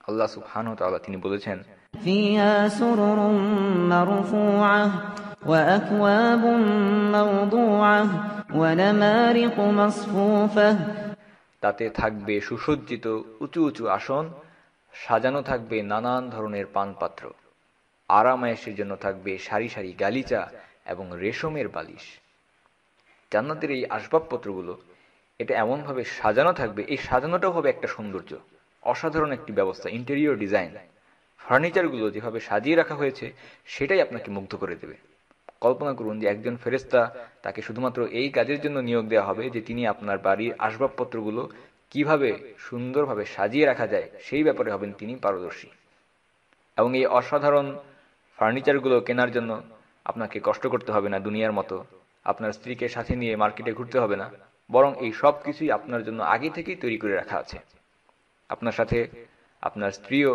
আল্লাহ সুবহানাহু ওয়া তাআলা তিনি বলেছেন, فيها سرر مرفوعة وأكواب موضوعة ونمارق مصفوفة তাতে থাকবে সুসজ্জিত উঁচু উঁচু আসন, সাজানো থাকবে নানান ধরনের পানপাত্র, আরামায়েশের জন্য থাকবে সারি সারি গালিচা এবং রেশমের বালিশ। জান্নাতের এই আসবাবপত্রগুলো এটা এমনভাবে সাজানো থাকবে, এই সাজানোটাও হবে একটা সৌন্দর্য, অসাধারণ একটি ব্যবস্থা, ইন্টেরিয়র ডিজাইন। ফার্নিচারগুলো যেভাবে সাজিয়ে রাখা হয়েছে সেটাই আপনাকে মুগ্ধ করে দেবে। কল্পনা করুন যে একজন ফেরেশতা, তাকে শুধুমাত্র এই কাজের জন্য নিয়োগ দেওয়া হবে যে তিনি আপনার বাড়ির আসবাবপত্রগুলো কিভাবে সুন্দরভাবে সাজিয়ে রাখা যায় সেই ব্যাপারে হবেন তিনি পারদর্শী। এবং এই অসাধারণ ফার্নিচারগুলো কেনার জন্য আপনাকে কষ্ট করতে হবে না দুনিয়ার মতো, আপনার স্ত্রীকে সাথে নিয়ে মার্কেটে ঘুরতে হবে না, বরং এই সব কিছুই আপনার জন্য আগে থেকেই তৈরি করে রাখা আছে। আপনার সাথে আপনার স্ত্রীও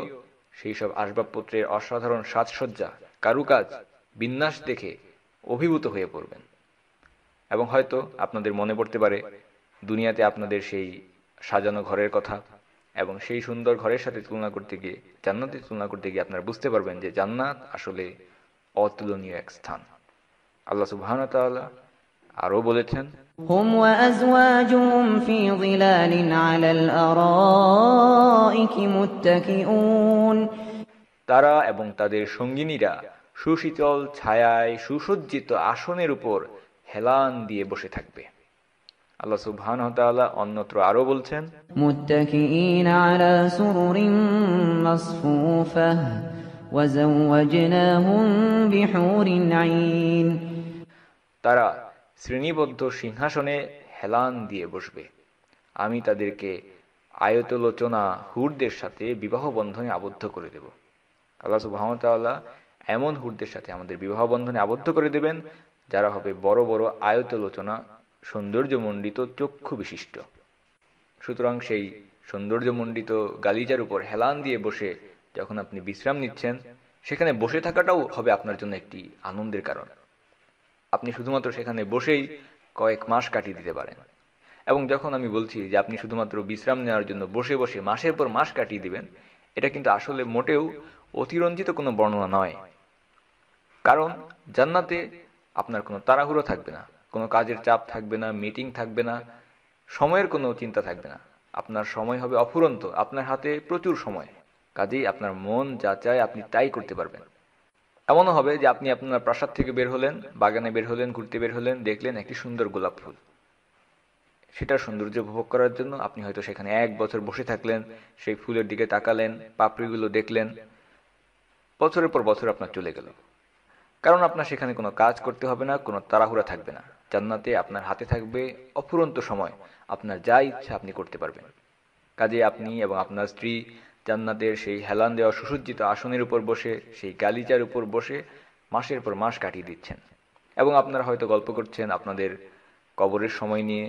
সেই সব আসবাবপত্রের অসাধারণ সাজসজ্জা, কারুকাজ, বিন্যাস দেখে অভিভূত হয়ে পড়বেন। এবং হয়তো আপনাদের মনে পড়তে পারে দুনিয়াতে আপনাদের সেই সাজানো ঘরের কথা, এবং সেই সুন্দর ঘরের সাথে তুলনা করতে গিয়ে, জান্নাতের তুলনা করতে গিয়ে আপনারা বুঝতে পারবেন যে জান্নাত আসলে অতুলনীয় এক স্থান। আল্লাহ সুবহানাহু ওয়া তাআলা আরও বলেছেন, هم وأزواجهم في ظلال على الأرائك متكئون তারা এবং তাদের সঙ্গিনীরা সুশীতল ছায়ায় সুসজ্জিত আসনের উপর হেলান দিয়ে বসে থাকবে। আল্লাহ সুবহানাহু ওয়া তাআলা অন্যত্র আরও বলছেন, متكئين على سرر مصفوفة وزوجناهم بحور عين তারা শ্রেণীবদ্ধ সিংহাসনে হেলান দিয়ে বসবে, আমি তাদেরকে আয়তলোচনা হুরদের সাথে বিবাহ বন্ধনে আবদ্ধ করে দেব। আল্লাহ সুবহানাহু ওয়া তাআলা এমন হুরদের সাথে আমাদের বিবাহ বন্ধনে আবদ্ধ করে দেবেন যারা হবে বড় বড় আয়তলোচনা সৌন্দর্যমণ্ডিত চক্ষু বিশিষ্ট। সুতরাং সেই সৌন্দর্যমণ্ডিত গালিচার উপর হেলান দিয়ে বসে যখন আপনি বিশ্রাম নিচ্ছেন, সেখানে বসে থাকাটাও হবে আপনার জন্য একটি আনন্দের কারণ। আপনি শুধুমাত্র সেখানে বসেই কয়েক মাস কাটিয়ে দিতে পারেন। এবং যখন আমি বলছি যে আপনি শুধুমাত্র বিশ্রাম নেওয়ার জন্য বসে বসে মাসের পর মাস কাটিয়ে দিবেন, এটা কিন্তু আসলে মোটেও অতিরঞ্জিত কোনো বর্ণনা নয়। কারণ জান্নাতে আপনার কোনো তাড়াহুড়ো থাকবে না, কোনো কাজের চাপ থাকবে না, মিটিং থাকবে না, সময়ের কোনো চিন্তা থাকবে না। আপনার সময় হবে অফুরন্ত, আপনার হাতে প্রচুর সময়, কাজেই আপনার মন যা চায় আপনি তাই করতে পারবেন। এমনও হবে যে আপনি আপনার প্রাসাদ থেকে বের হলেন, বাগানে বের হলেন, ঘুরতে বের হলেন, দেখলেন একটি সুন্দর গোলাপ ফুল। সেটার সৌন্দর্য উপভোগ করার জন্য আপনি হয়তো সেখানে 1 বছর বসে থাকলেন, সেই ফুলের দিকে তাকালেন, পাপড়িগুলো দেখলেন, বছরের পর বছর আপনার চলে গেল। কারণ আপনার সেখানে কোনো কাজ করতে হবে না, কোনো তাড়াহুড়া থাকবে না। জান্নাতে আপনার হাতে থাকবে অফুরন্ত সময়, আপনার যা ইচ্ছা আপনি করতে পারবেন। কাজে আপনি এবং আপনার স্ত্রী জান্নাতের সেই হেলান দেওয়া সুসজ্জিত আসনের উপর বসে, সেই গালিচার উপর বসে মাসের পর মাস কাটিয়ে দিচ্ছেন। এবং আপনারা হয়তো গল্প করছেন আপনাদের কবরের সময় নিয়ে,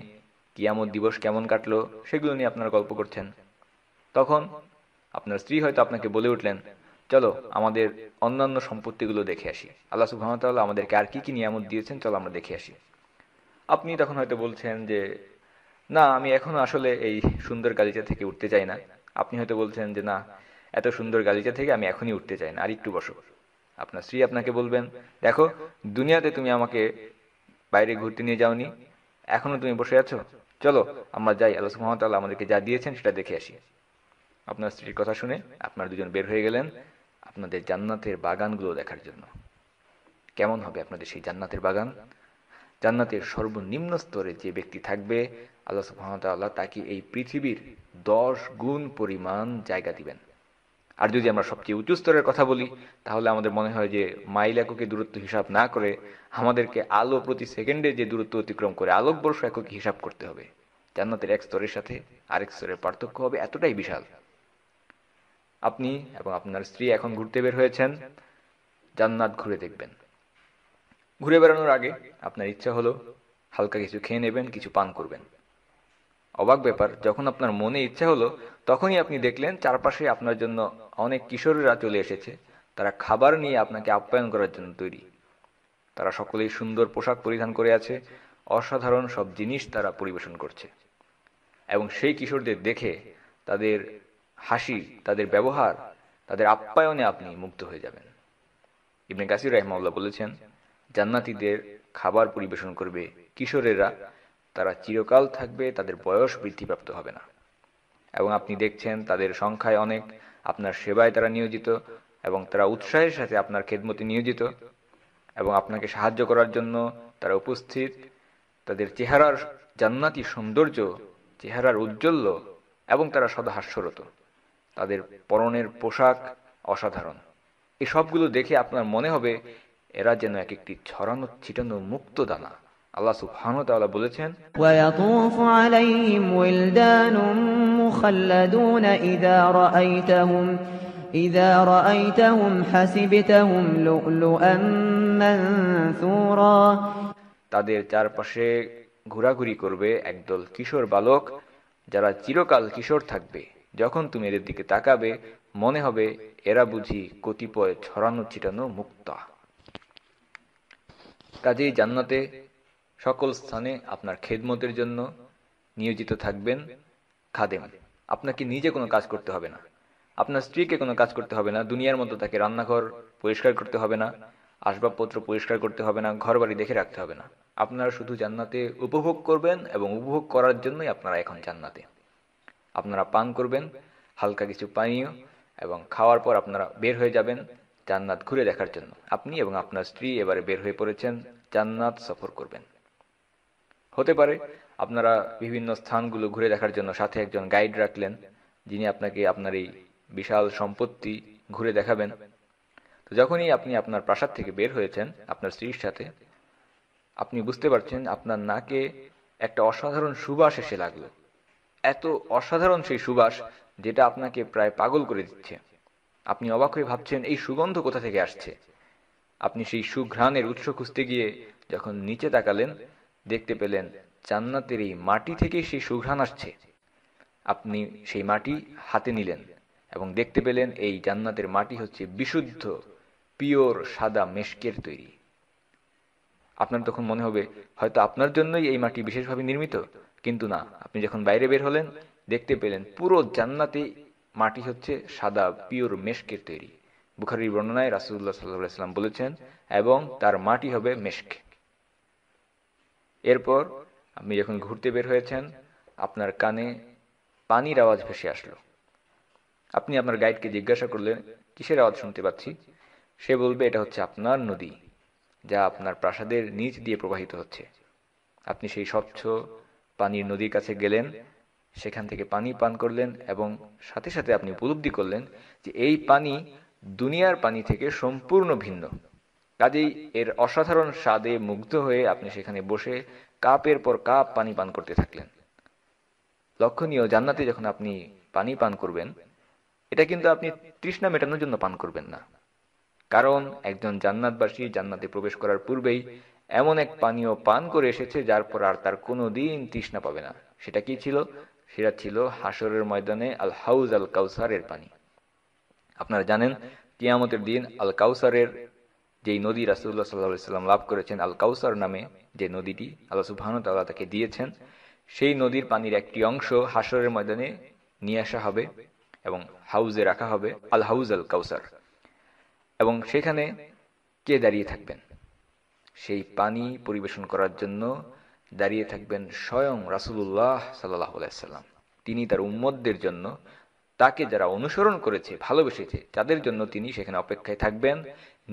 কিয়ামত দিবস কেমন কাটলো সেগুলো নিয়ে আপনারা গল্প করছেন। তখন আপনার স্ত্রী হয়তো আপনাকে বলে উঠলেন, চলো আমাদের অন্যান্য সম্পত্তিগুলো দেখে আসি, আল্লাহ সুবহানাহু ওয়া তাআলা আমাদেরকে আর কি কি নিয়ামত দিয়েছেন, চলো আমরা দেখে আসি। আপনি তখন হয়তো বলছেন যে না, আমি এখনো আসলে এই সুন্দর গালিচা থেকে উঠতে চাই না। আপনি হয়তো বলছেন যে না, এত সুন্দর গালিচা থেকে আমি এখনই উঠতে চাই না, আর একটু বসো। আপনার স্ত্রী আপনাকে বলবেন, দেখো দুনিয়াতে তুমি আমাকে বাইরে ঘুরতে নিয়ে যাওনি, এখনো তুমি বসে আছো, চলো আমরা যাই, আল্লাহ সুবহানাহু ওয়া তাআলা আমাদেরকে যা দিয়েছেন সেটা দেখে আসি। আপনার স্ত্রীর কথা শুনে আপনারা দুজন বের হয়ে গেলেন আপনাদের জান্নাতের বাগানগুলো দেখার জন্য। কেমন হবে আপনাদের সেই জান্নাতের বাগান? জান্নাতের সর্বনিম্ন স্তরে যে ব্যক্তি থাকবে, আল্লাহ সুবহানাহু ওয়া তাআলা তাকে এই পৃথিবীর 10 গুণ পরিমাণ জায়গা দিবেন। আর যদি আমরা সবচেয়ে উঁচু স্তরের কথা বলি, তাহলে আমাদের মনে হয় যে মাইল এককে দূরত্ব হিসাব না করে আমাদেরকে আলো প্রতি সেকেন্ডে যে দূরত্ব অতিক্রম করে আলোকবর্ষ এককে হিসাব করতে হবে। জান্নাতের এক স্তরের সাথে আরেক স্তরের পার্থক্য হবে এতটাই বিশাল। আপনি এবং আপনার স্ত্রী এখন ঘুরতে বের হয়েছেন, জান্নাত ঘুরে দেখবেন। ঘুরে বেড়ানোর আগে আপনার ইচ্ছা হলো হালকা কিছু খেয়ে নেবেন, কিছু পান করবেন। অবাক ব্যাপার, যখন আপনার মনে ইচ্ছা হলো তখনই আপনি দেখলেন চারপাশে আপনার জন্য অনেক কিশোরেরা চলে এসেছে। তারা খাবার নিয়ে আপনাকে আপ্যায়ন করার জন্য তৈরি। তারা সকলেই সুন্দর পোশাক পরিধান করে আছে, অসাধারণ সব জিনিস তারা পরিবেশন করছে। এবং সেই কিশোরদের দেখে তাদের হাসি, তাদের ব্যবহার, তাদের আপ্যায়নে আপনি মুগ্ধ হয়ে যাবেন। ইবনে কাসির রাহিমাহুল্লাহ বলেছেন, জান্নাতীদের খাবার পরিবেশন করবে কিশোরেরা, তারা চিরকাল থাকবে, তাদের বয়স বৃদ্ধিপ্রাপ্ত হবে না। এবং আপনি দেখছেন তাদের সংখ্যায় অনেক, আপনার সেবায় তারা নিয়োজিত এবং তারা উৎসাহের সাথে আপনার খেদমতে নিয়োজিত এবং আপনাকে সাহায্য করার জন্য তারা উপস্থিত। তাদের চেহারার জান্নাতি সৌন্দর্য, চেহারার উজ্জ্বল্য এবং তারা সদা হাস্যরত। তাদের পরনের পোশাক অসাধারণ। এই সবগুলো দেখে আপনার মনে হবে এরা যেন এক একটি ছড়ানো ছিটানো মুক্ত দানা। আল্লাহ সুবহানাহু ওয়া তাআলা বলেছেন, ويطوف عليهم ولدان مخلدون إذا رأيتهم حسبتهم لؤلؤا منثورا তাদের চারপাশে ঘোরাঘুরি করবে একদল কিশোর বালক, যারা চিরকাল কিশোর থাকবে। যখন তুমি এদের দিকে তাকাবে মনে হবে এরা বুঝি কতিপয় ছড়ানো ছিটানো মুক্তা। কাজেই জান্নাতে সকল স্থানে আপনার খেদমতের জন্য নিয়োজিত থাকবেন খাদেম, আপনাকে নিজে কোনো কাজ করতে হবে না, আপনার স্ত্রীকে কোনো কাজ করতে হবে না, দুনিয়ার মতো তাকে রান্নাঘর পরিষ্কার করতে হবে না, আসবাবপত্র পরিষ্কার করতে হবে না, ঘর বাড়ি দেখে রাখতে হবে না। আপনারা শুধু জান্নাতে উপভোগ করবেন এবং উপভোগ করার জন্যই আপনারা এখন জান্নাতে। আপনারা পান করবেন হালকা কিছু পানীয় এবং খাওয়ার পর আপনারা বের হয়ে যাবেন জান্নাত ঘুরে দেখার জন্য। আপনি এবং আপনার স্ত্রী এবারে বের হয়ে পড়েছেন জান্নাত সফর করবেন। হতে পারে আপনারা বিভিন্ন স্থানগুলো ঘুরে দেখার জন্য সাথে একজন গাইড রাখলেন, যিনি আপনাকে আপনার এই বিশাল সম্পত্তি ঘুরে দেখাবেন। তো যখনই আপনি আপনার প্রাসাদ থেকে বের হয়েছেন আপনার স্ত্রীর সাথে, আপনি বুঝতে পারছেন আপনার নাকে একটা অসাধারণ সুবাস এসে লাগলো। এত অসাধারণ সেই সুবাস যেটা আপনাকে প্রায় পাগল করে দিচ্ছে। আপনি অবাক হয়ে ভাবছেন এই সুগন্ধ কোথা থেকে আসছে। আপনি সেই সুঘ্রাণের উৎস খুঁজতে গিয়ে যখন নিচে তাকালেন, দেখতে পেলেন জান্নাতের এই মাটি থেকে সেই সুঘ্রাণ আসছে। আপনি সেই মাটি হাতে নিলেন এবং দেখতে পেলেন এই জান্নাতের মাটি হচ্ছে বিশুদ্ধ পিওর সাদা মেশকের তৈরি। আপনার তখন মনে হবে হয়তো আপনার জন্যই এই মাটি বিশেষভাবে নির্মিত, কিন্তু না। আপনি যখন বাইরে বের হলেন দেখতে পেলেন পুরো জান্নাতে মাটি হচ্ছে সাদা পিওর মেশকের তৈরি। বুখারীর বর্ণনায় রাসূলুল্লাহ সাল্লাল্লাহু আলাইহি ওয়াসাল্লাম বলেছেন, এবং তার মাটি হবে মেশক। এরপর আপনি যখন ঘুরতে বের হয়েছেন আপনার কানে পানির আওয়াজ ভেসে আসলো। আপনি আপনার গাইডকে জিজ্ঞাসা করলেন কিসের আওয়াজ শুনতে পাচ্ছি। সে বলবে এটা হচ্ছে আপনার নদী, যা আপনার প্রাসাদের নিচ দিয়ে প্রবাহিত হচ্ছে। আপনি সেই স্বচ্ছ পানির নদীর কাছে গেলেন, সেখান থেকে পানি পান করলেন এবং সাথে সাথে আপনি উপলব্ধি করলেন যে এই পানি দুনিয়ার পানি থেকে সম্পূর্ণ ভিন্ন। কাজেই এর অসাধারণ স্বাদে মুগ্ধ হয়ে আপনি সেখানে বসে কাপের পর কাপ পানি পান করতে থাকলেন। লক্ষণীয়, জান্নাতে যখন আপনি পানি পান করবেন, এটা কিন্তু আপনি তৃষ্ণা মেটানোর জন্য পান করবেন না। কারণ একজন জান্নাতবাসী জান্নাতে প্রবেশ করার পূর্বেই এমন এক পানীয় পান করে এসেছে যার পর আর তার কোনোদিন তৃষ্ণা পাবে না। সেটা কি ছিল? সেটা ছিল হাসরের ময়দানে আল হাউজ আল কাউসারের পানি। আপনারা জানেন কিয়ামতের দিন আল কাউসারের যেই নদী রাসূলুল্লাহ সাল্লাল্লাহু আলাইহি ওয়াসাল্লাম লাভ করেছেন, আল কাউসার নামে যে নদীটি আল্লাহ সুবহানাহু ওয়া তাআলা তাকে দিয়েছেন, সেই নদীর পানির একটি অংশ হাসরের ময়দানে নিয়ে আসা হবে এবং হাউজে রাখা হবে, আল হাউজ আল কাউসার। এবং সেখানে কে দাঁড়িয়ে থাকবেন? সেই পানি পরিবেশন করার জন্য দাঁড়িয়ে থাকবেন স্বয়ং রাসূলুল্লাহ সাল্লাল্লাহু আলাইহি ওয়াসাল্লাম। তিনি তার উম্মতদের জন্য, তাকে যারা অনুসরণ করেছে, ভালোবেসেছে, তাদের জন্য তিনি সেখানে অপেক্ষায় থাকবেন,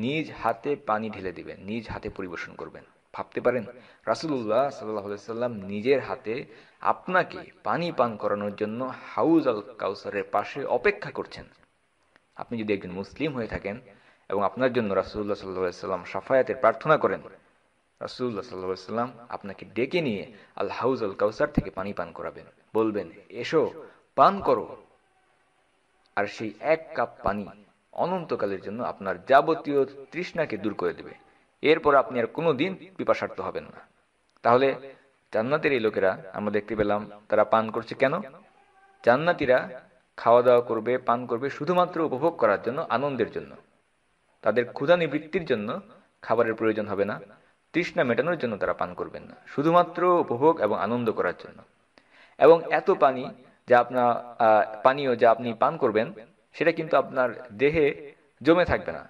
নিজ হাতে পানি ঢেলে দিবেন, নিজ হাতে পরিবেশন করবেন। ভাবতে পারেন রাসূলুল্লাহ সাল্লাল্লাহু আলাইহি ওয়াসাল্লাম নিজের হাতে আপনাকে পানি পান করানোর জন্য হাউজ আল কাউসারের পাশে অপেক্ষা করছেন। আপনি যদি একজন মুসলিম হয়ে থাকেন এবং আপনার জন্য রাসূলুল্লাহ সাল্লাল্লাহু আলাইহি ওয়াসাল্লাম শাফায়াতের প্রার্থনা করেন, রাসূলুল্লাহ সাল্লাল্লাহু আলাইহি ওয়াসাল্লাম আপনাকে ডেকে নিয়ে আল হাউজ আল কাউসার থেকে পানি পান করাবেন, বলবেন এসো পান করো। আর সেই এক কাপ পানি অনন্তকালের জন্য আপনার যাবতীয় তৃষ্ণাকে দূর করে দেবে। এরপর আপনি আর কোনোদিন পিপাসার্ত হবেন না। তাহলে জান্নাতের এই লোকেরা আমরা দেখতে পেলাম তারা পান করছে কেন? জান্নাতীরা খাওয়া দাওয়া করবে, পান করবে শুধুমাত্র উপভোগ করার জন্য, আনন্দের জন্য। তাদের ক্ষুধা নিবৃত্তির জন্য খাবারের প্রয়োজন হবে না, তৃষ্ণা মেটানোর জন্য তারা পান করবেন না, শুধুমাত্র উপভোগ এবং আনন্দ করার জন্য। এবং এত পানি যা আপনার পানীয় যা আপনি পান করবেন, সেটা কিন্তু আপনার দেহে জমে থাকবে না,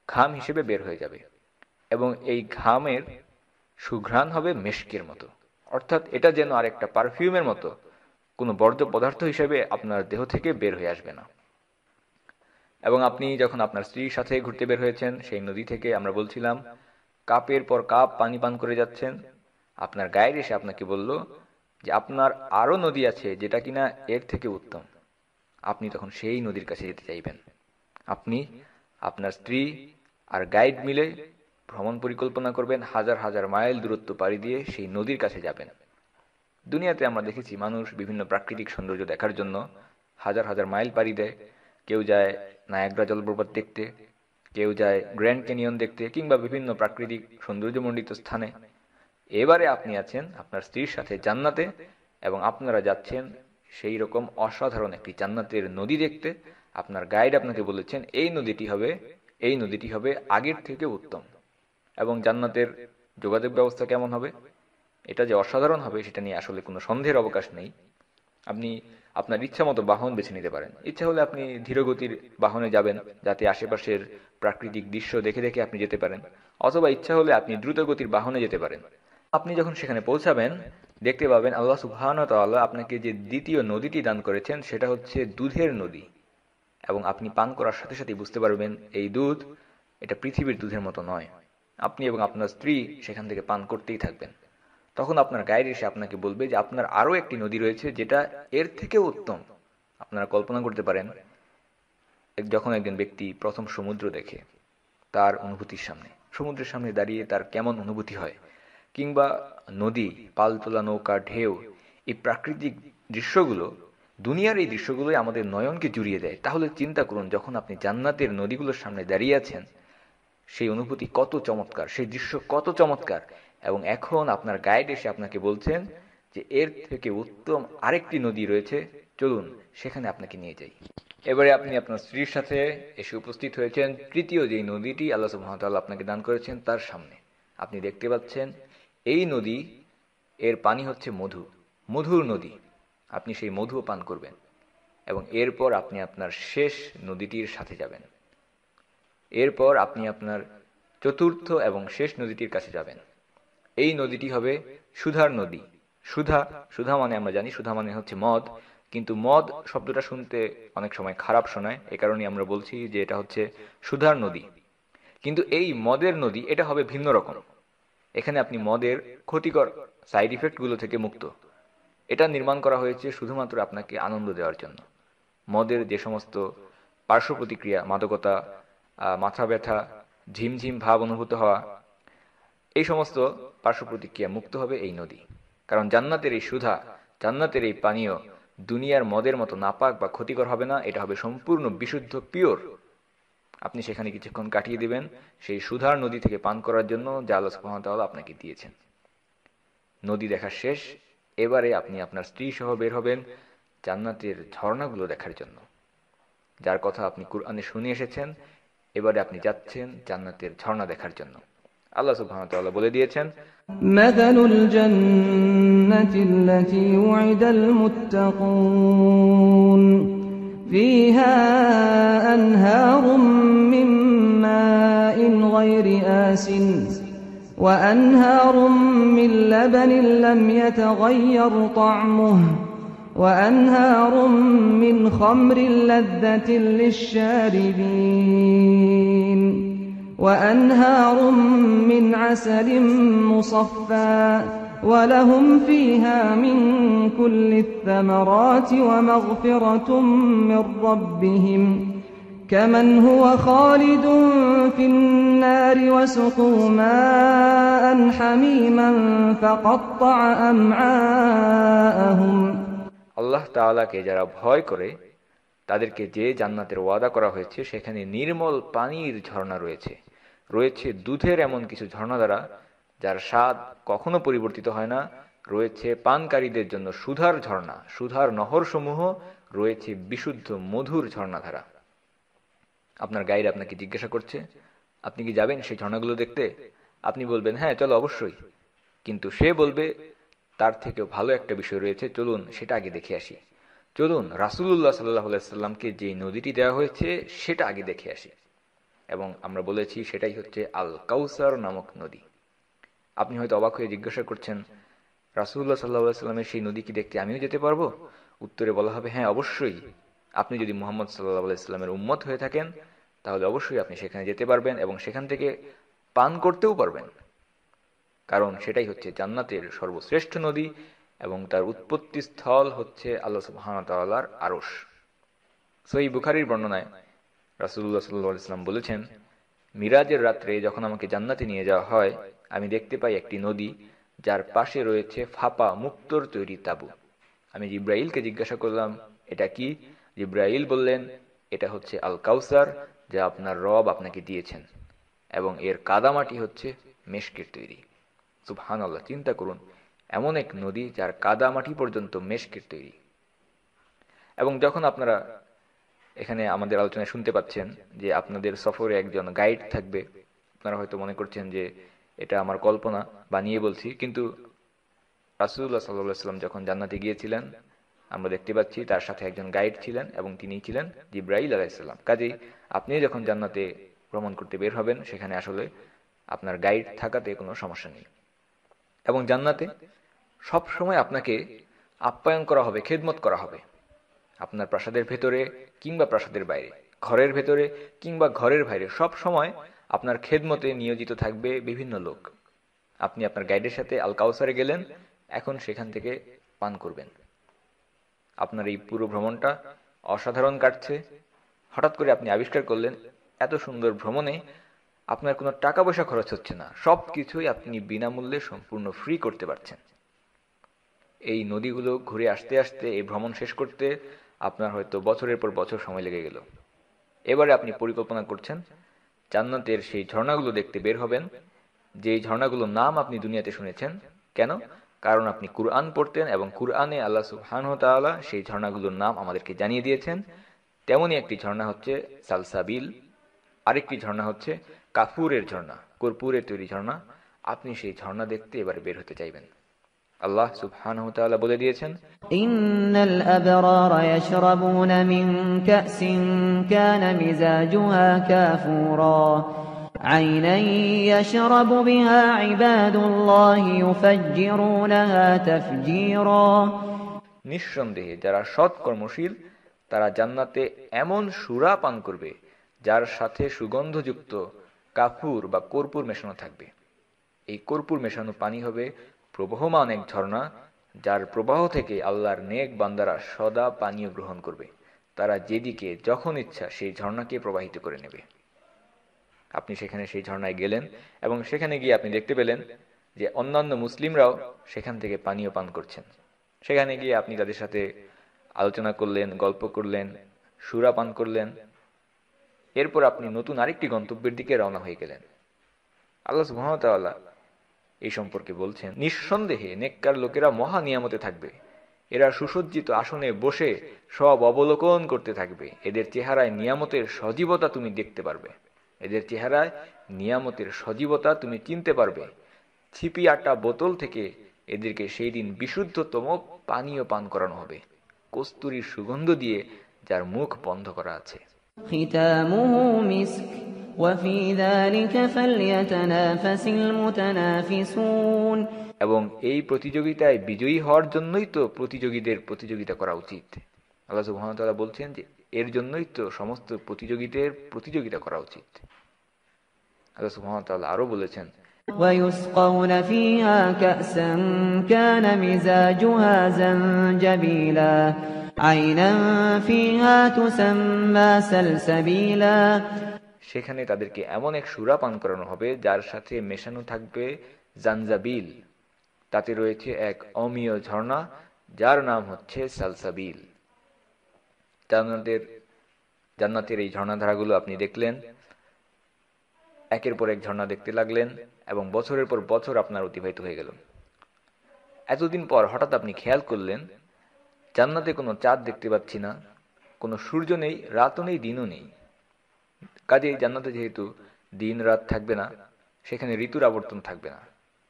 ঘাম হিসেবে বের হয়ে যাবে। এবং এই ঘামের সুঘ্রাণ হবে মেশকের মতো, অর্থাৎ এটা যেন আরেকটা পারফিউমের মতো, কোনো বর্জ্য পদার্থ হিসেবে আপনার দেহ থেকে বের হয়ে আসবে না। এবং আপনি যখন আপনার স্ত্রীর সাথে ঘুরতে বের হয়েছেন, সেই নদী থেকে আমরা বলছিলাম কাপের পর কাপ পানি পান করে যাচ্ছেন, আপনার গাইড এসে আপনাকে বলল যে আপনার আরো নদী আছে যেটা কিনা এর থেকে উত্তম। আপনি তখন সেই নদীর কাছে যেতে চাইবেন। আপনি, আপনার স্ত্রী আর গাইড মিলে ভ্রমণ পরিকল্পনা করবেন, হাজার হাজার মাইল দূরত্ব পাড়ি দিয়ে সেই নদীর কাছে যাবেন। দুনিয়াতে আমরা দেখেছি মানুষ বিভিন্ন প্রাকৃতিক সৌন্দর্য দেখার জন্য হাজার হাজার মাইল পাড়ি দেয়। কেউ যায় নায়াগ্রা জলপ্রপাত দেখতে, কেউ যায় গ্র্যান্ড ক্যানিয়ন দেখতে, কিংবা বিভিন্ন প্রাকৃতিক সৌন্দর্যমণ্ডিত স্থানে। এবারে আপনি আছেন আপনার স্ত্রীর সাথে জান্নাতে এবং আপনারা যাচ্ছেন সেই রকম অসাধারণ একটি জান্নাতের নদী দেখতে। আপনার গাইড আপনাকে বলেছেন এই নদীটি হবে আগের থেকে উত্তম। এবং জান্নাতের যোগাযোগ ব্যবস্থা কেমন হবে, এটা যে অসাধারণ হবে সেটা নিয়ে আসলে কোনো সন্দেহের অবকাশ নেই। আপনি আপনার ইচ্ছা মতো বাহন বেছে নিতে পারেন। ইচ্ছা হলে আপনি ধীরগতির বাহনে যাবেন, যাতে আশেপাশের প্রাকৃতিক দৃশ্য দেখে দেখে আপনি যেতে পারেন, অথবা ইচ্ছা হলে আপনি দ্রুতগতির বাহনে যেতে পারেন। আপনি যখন সেখানে পৌঁছাবেন, দেখতে পাবেন আল্লাহ সুবহানাহু ওয়া তাআলা আপনাকে যে দ্বিতীয় নদীটি দান করেছেন সেটা হচ্ছে দুধের নদী, এবং আপনি পান করার সাথে সাথেই বুঝতে পারবেন এই দুধ, এটা পৃথিবীর দুধের মতো নয়। আপনি এবং আপনার স্ত্রী সেখান থেকে পান করতেই থাকবেন। তখন আপনার গাইড এসে আপনাকে বলবে যে আপনার আরও একটি নদী রয়েছে যেটা এর থেকেও উত্তম। আপনারা কল্পনা করতে পারেন যখন একজন ব্যক্তি প্রথম সমুদ্র দেখে, তার অনুভূতির সামনে, সমুদ্রের সামনে দাঁড়িয়ে তার কেমন অনুভূতি হয়, কিংবা নদী, পালতোলা নৌকা, ঢেউ, এই প্রাকৃতিক দৃশ্যগুলো, দুনিয়ার এই দৃশ্যগুলোই আমাদের নয়নকে জুড়িয়ে দেয়। তাহলে চিন্তা করুন, যখন আপনি জান্নাতের নদীগুলোর সামনে দাঁড়িয়ে আছেন, সেই অনুভূতি কত চমৎকার, সেই দৃশ্য কত চমৎকার। এবং এখন আপনার গাইড এসে আপনাকে বলছেন যে এর থেকে উত্তম আরেকটি নদী রয়েছে, চলুন সেখানে আপনাকে নিয়ে যাই। এবারে আপনি আপনার স্ত্রীর সাথে এসে উপস্থিত হয়েছেন তৃতীয় যেই নদীটি আল্লাহ সুবহানাহু ওয়া তাআলা আপনাকে দান করেছেন তার সামনে। আপনি দেখতে পাচ্ছেন এই নদী, এর পানি হচ্ছে মধু, মধুর নদী। আপনি সেই মধু পান করবেন এবং এরপর আপনি আপনার শেষ নদীটির সাথে যাবেন। এরপর আপনি আপনার চতুর্থ এবং শেষ নদীটির কাছে যাবেন। এই নদীটি হবে সুধার নদী। সুধা, সুধা মানে আমরা জানি সুধা মানে হচ্ছে মদ, কিন্তু মদ শব্দটা শুনতে অনেক সময় খারাপ শোনায়, এ কারণেই আমরা বলছি যে এটা হচ্ছে সুধার নদী। কিন্তু এই মদের নদী, এটা হবে ভিন্ন রকম। এখানে আপনি মদের ক্ষতিকর সাইড ইফেক্টগুলো থেকে মুক্ত। এটা নির্মাণ করা হয়েছে শুধুমাত্র আপনাকে আনন্দ দেওয়ার জন্য। মদের যে সমস্ত পার্শ্ব প্রতিক্রিয়া, মাদকতা, মাথা ব্যথা, ঝিমঝিম ভাব অনুভূত হওয়া, এই সমস্ত পার্শ্ব প্রতিক্রিয়া মুক্ত হবে এই নদী। কারণ জান্নাতের এই সুধা, জান্নাতের এই পানীয় দুনিয়ার মদের মতো নাপাক বা ক্ষতিকর হবে না, এটা হবে সম্পূর্ণ বিশুদ্ধ, পিওর। আপনি সেখানে কিছুক্ষণ কাটিয়ে দিবেন সেই সুধার নদী থেকে পান করার জন্য, যা আল্লাহ সুবহানাহু ওয়া তাআলা আপনাকে দিয়েছেন। নদী দেখা শেষ, এবারে আপনি আপনার স্ত্রী সহ বের হবেন জান্নাতের ঝর্ণাগুলো দেখার জন্য, যার কথা আপনি কুরআনে শুনে এসেছেন। এবারে আপনি যাচ্ছেন জান্নাতের ঝর্ণা দেখার জন্য। আল্লাহ সুবহানাহু ওয়া তাআলা বলে দিয়েছেন, মাসালুল জান্নাতিল্লাতী উইদাল মুত্তাকুন ফীহা আনহারুম মিন মাইন গায়রি আসিন ওয়া আনহারুম মিন লাবানিন লাম ইয়াতাগায়্যার তা'মুহু ওয়া আনহারুম মিন খামরিন লাযযাতিন লিশ-শারিবিন وأنهار من عسل مصفى ولهم فيها من كل الثمرات ومغفرة من ربهم كمن هو خالد في النار وسقوا ماء حميما فقطع أمعاءهم। আল্লাহ তাআলাকে যারা ভয় করে তাদেরকে যে জান্নাতের ওয়াদা করা হয়েছে সেখানে নির্মল পানির ঝর্ণা রয়েছে, রয়েছে দুধের এমন কিছু ঝর্ণাধারা যার স্বাদ কখনো পরিবর্তিত হয় না, রয়েছে পানকারীদের জন্য সুধার ঝর্ণা, সুধার নহর সমূহ, রয়েছে বিশুদ্ধ মধুর ঝর্ণাধারা। আপনার গাইড আপনাকে জিজ্ঞাসা করছে আপনি কি যাবেন সেই ঝর্ণাগুলো দেখতে? আপনি বলবেন হ্যাঁ চলো অবশ্যই, কিন্তু সে বলবে তার থেকেও ভালো একটা বিষয় রয়েছে, চলুন সেটা আগে দেখে আসি। চলুন রাসূলুল্লাহ সাল্লাল্লাহু আলাইহি সাল্লামকে যে নদীটি দেওয়া হয়েছে সেটা আগে দেখে আসি। এবং আমরা বলেছি সেটাই হচ্ছে আল কাউসার নামক নদী। আপনি হয়তো অবাক হয়ে জিজ্ঞাসা করছেন রাসূলুল্লাহ সাল্লাল্লাহু আলাইহি সাল্লামের সেই নদী কি দেখতে আমিও যেতে পারবো? উত্তরে বলা হবে হ্যাঁ অবশ্যই। আপনি যদি মুহাম্মদ সাল্লাল্লাহু আলাইহি সাল্লামের উম্মত হয়ে থাকেন তাহলে অবশ্যই আপনি সেখানে যেতে পারবেন এবং সেখান থেকে পান করতেও পারবেন, কারণ সেটাই হচ্ছে জান্নাতের সর্বশ্রেষ্ঠ নদী এবং তার উৎপত্তি স্থল হচ্ছে আল্লাহ সুবহানাহু ওয়া তাআলার আরশ। সহিহ বুখারীর বর্ণনায় রাসূলুল্লাহ সাল্লাল্লাহু আলাইহি সাল্লাম বলেছেন, মিরাজের রাত্রে যখন আমাকে জান্নাতে নিয়ে যাওয়া হয় আমি দেখতে পাই একটি নদী যার পাশে রয়েছে ফাঁপা মুক্তোর তৈরি তাঁবু। আমি জিবরাইলকে জিজ্ঞাসা করলাম এটা কি? জিবরাইল বললেন এটা হচ্ছে আল কাউসার, যা আপনার রব আপনাকে দিয়েছেন, এবং এর কাদামাটি হচ্ছে মেশকের তৈরি। সুবহানাল্লাহ, চিন্তা করুন এমন এক নদী যার কাদামাটি পর্যন্ত মেশকের তৈরি। এবং যখন আপনারা এখানে আমাদের আলোচনায় শুনতে পাচ্ছেন যে আপনাদের সফরে একজন গাইড থাকবে, আপনারা হয়তো মনে করছেন যে এটা আমার কল্পনা, বানিয়ে বলছি, কিন্তু রাসূলুল্লাহ সাল্লাল্লাহু আলাইহি ওয়াসাল্লাম যখন জান্নাতে গিয়েছিলেন আমরা দেখতে পাচ্ছি তার সাথে একজন গাইড ছিলেন এবং তিনি ছিলেন জিবরাইল আলাইহিস সালাম। কাজেই আপনি যখন জান্নাতে ভ্রমণ করতে বের হবেন সেখানে আসলে আপনার গাইড থাকাতে কোনো সমস্যা নেই। এবং জান্নাতে সব সময় আপনাকে আপ্যায়ন করা হবে, খেদমত করা হবে। আপনার প্রাসাদের ভেতরে কিংবা প্রাসাদের বাইরে, ঘরের ভেতরে কিংবা ঘরের বাইরে সব সময় আপনার খেদমতে নিয়োজিত থাকবে বিভিন্ন লোক। আপনি আপনার গাইডের সাথে আল কাউসারে গেলেন, এখন সেখান থেকে পান করবেন। আপনার এই পুরো ভ্রমণটা অসাধারণ কাটছে। হঠাৎ করে আপনি আবিষ্কার করলেন এত সুন্দর ভ্রমণে আপনার কোনো টাকা পয়সা খরচ হচ্ছে না, সব কিছুই আপনি বিনামূল্যে সম্পূর্ণ ফ্রি করতে পারছেন। এই নদীগুলো ঘুরে আসতে আসতে এই ভ্রমণ শেষ করতে আপনার হয়তো বছরের পর বছর সময় লেগে গেল। এবারে আপনি পরিকল্পনা করছেন জান্নাতের সেই ঝর্ণাগুলো দেখতে বের হবেন, যেই ঝর্ণাগুলোর নাম আপনি দুনিয়াতে শুনেছেন। কেন? কারণ আপনি কুরআন পড়তেন এবং কুরআনে আল্লাহ সুবহানাহু ওয়া তাআলা সেই ঝর্ণাগুলোর নাম আমাদেরকে জানিয়ে দিয়েছেন। তেমনই একটি ঝর্ণা হচ্ছে সালসাবিল, আরেকটি ঝর্ণা হচ্ছে কাফুরের ঝর্ণা, কর্পূরের তৈরি ঝর্ণা। আপনি সেই ঝর্ণা দেখতে এবারে বের হতে চাইবেন। আল্লাহ সুবহানাহু ওয়া তাআলা বলে দিয়েছেন, ইন্নাল আবরারা ইয়াশরাবুনা মিন কাসিন কানা মিজাজুহা কাফুরা আইনান ইয়াশরাবু বিহা ইবাদুল্লাহি ইউফাজ্জিরুনাহা তাফজীরা। নিঃসন্দেহে যারা সৎ কর্মশীল তারা জান্নাতে এমন সুরা পান করবে যার সাথে সুগন্ধযুক্ত কাফুর বা কর্পূর মেশানো থাকবে। এই কর্পূর মেশানো পানি হবে প্রবহমান এক ঝর্ণা, যার প্রবাহ থেকে আল্লাহর নেক বান্দারা সদা পানীয় গ্রহণ করবে। তারা যেদিকে যখন ইচ্ছা সেই ঝর্ণাকে প্রবাহিত করে নেবে। আপনি সেখানে সেই ঝর্ণায় গেলেন এবং সেখানে গিয়ে আপনি দেখতে পেলেন যে অন্যান্য মুসলিমরাও সেখান থেকে পানীয় পান করছেন। সেখানে গিয়ে আপনি তাদের সাথে আলোচনা করলেন, গল্প করলেন, সুরা পান করলেন। এরপর আপনি নতুন আরেকটি গন্তব্যের দিকে রওনা হয়ে গেলেন। আল্লাহ সুবহানাহু ওয়া তাআলা এই সম্পর্কে বলছেন, নিঃসন্দেহে নেককার লোকেরা মহা নিয়ামতে থাকবে। এরা সুসজ্জিত আসনে বসে সব অবলোকন করতে থাকবে। এদের চেহারায় নিয়ামতের সজীবতা তুমি দেখতে পারবে। এদের চেহারায় নিয়ামতের সজীবতা তুমি চিনতে পারবে। ছিপি আটা বোতল থেকে এদেরকে সেই দিন বিশুদ্ধতম পানীয় পান করানো হবে, কস্তুরীর সুগন্ধ দিয়ে যার মুখ বন্ধ করা আছে। খিতামুহু মিস্ক ওয়া ফি যালিকা ফালইয়াতানাফাসিল মুতানাফিসুন। এবং এই প্রতিযোগিতায় বিজয়ী হওয়ার জন্যই তো প্রতিযোগীদের প্রতিযোগিতা করা উচিত। আল্লাহ সুবহানাহু ওয়া তাআলা বলছেন যে এর জন্যই তো সমস্ত প্রতিযোগীদের প্রতিযোগিতা করা উচিত। আল্লাহ সুবহানাহু ওয়া তাআলা আরো বলেছেন, ويسقون فيها كأسا كان مزاجها زنجبيلا عينا فيها تسمى سلسبيلا। সেখানে তাদেরকে এমন এক সুরা পান করানো হবে যার সাথে মেশানো থাকবে জানজাবিল। তাতে রয়েছে এক অমীয় ঝর্ণা যার নাম হচ্ছে সালসাবিল। জান্নাতের এই ঝর্ণাধারাগুলো আপনি দেখলেন, একের পর এক ঝর্ণা দেখতে লাগলেন এবং বছরের পর বছর আপনার অতিবাহিত হয়ে গেল। এতদিন পর হঠাৎ আপনি খেয়াল করলেন জান্নাতে কোনো চাঁদ দেখতে পাচ্ছি না, কোনো সূর্য নেই, রাতও নেই, দিনও নেই। কাজেই জান্নাতে যেহেতু দিন রাত থাকবে না, সেখানে ঋতুর আবর্তন থাকবে না।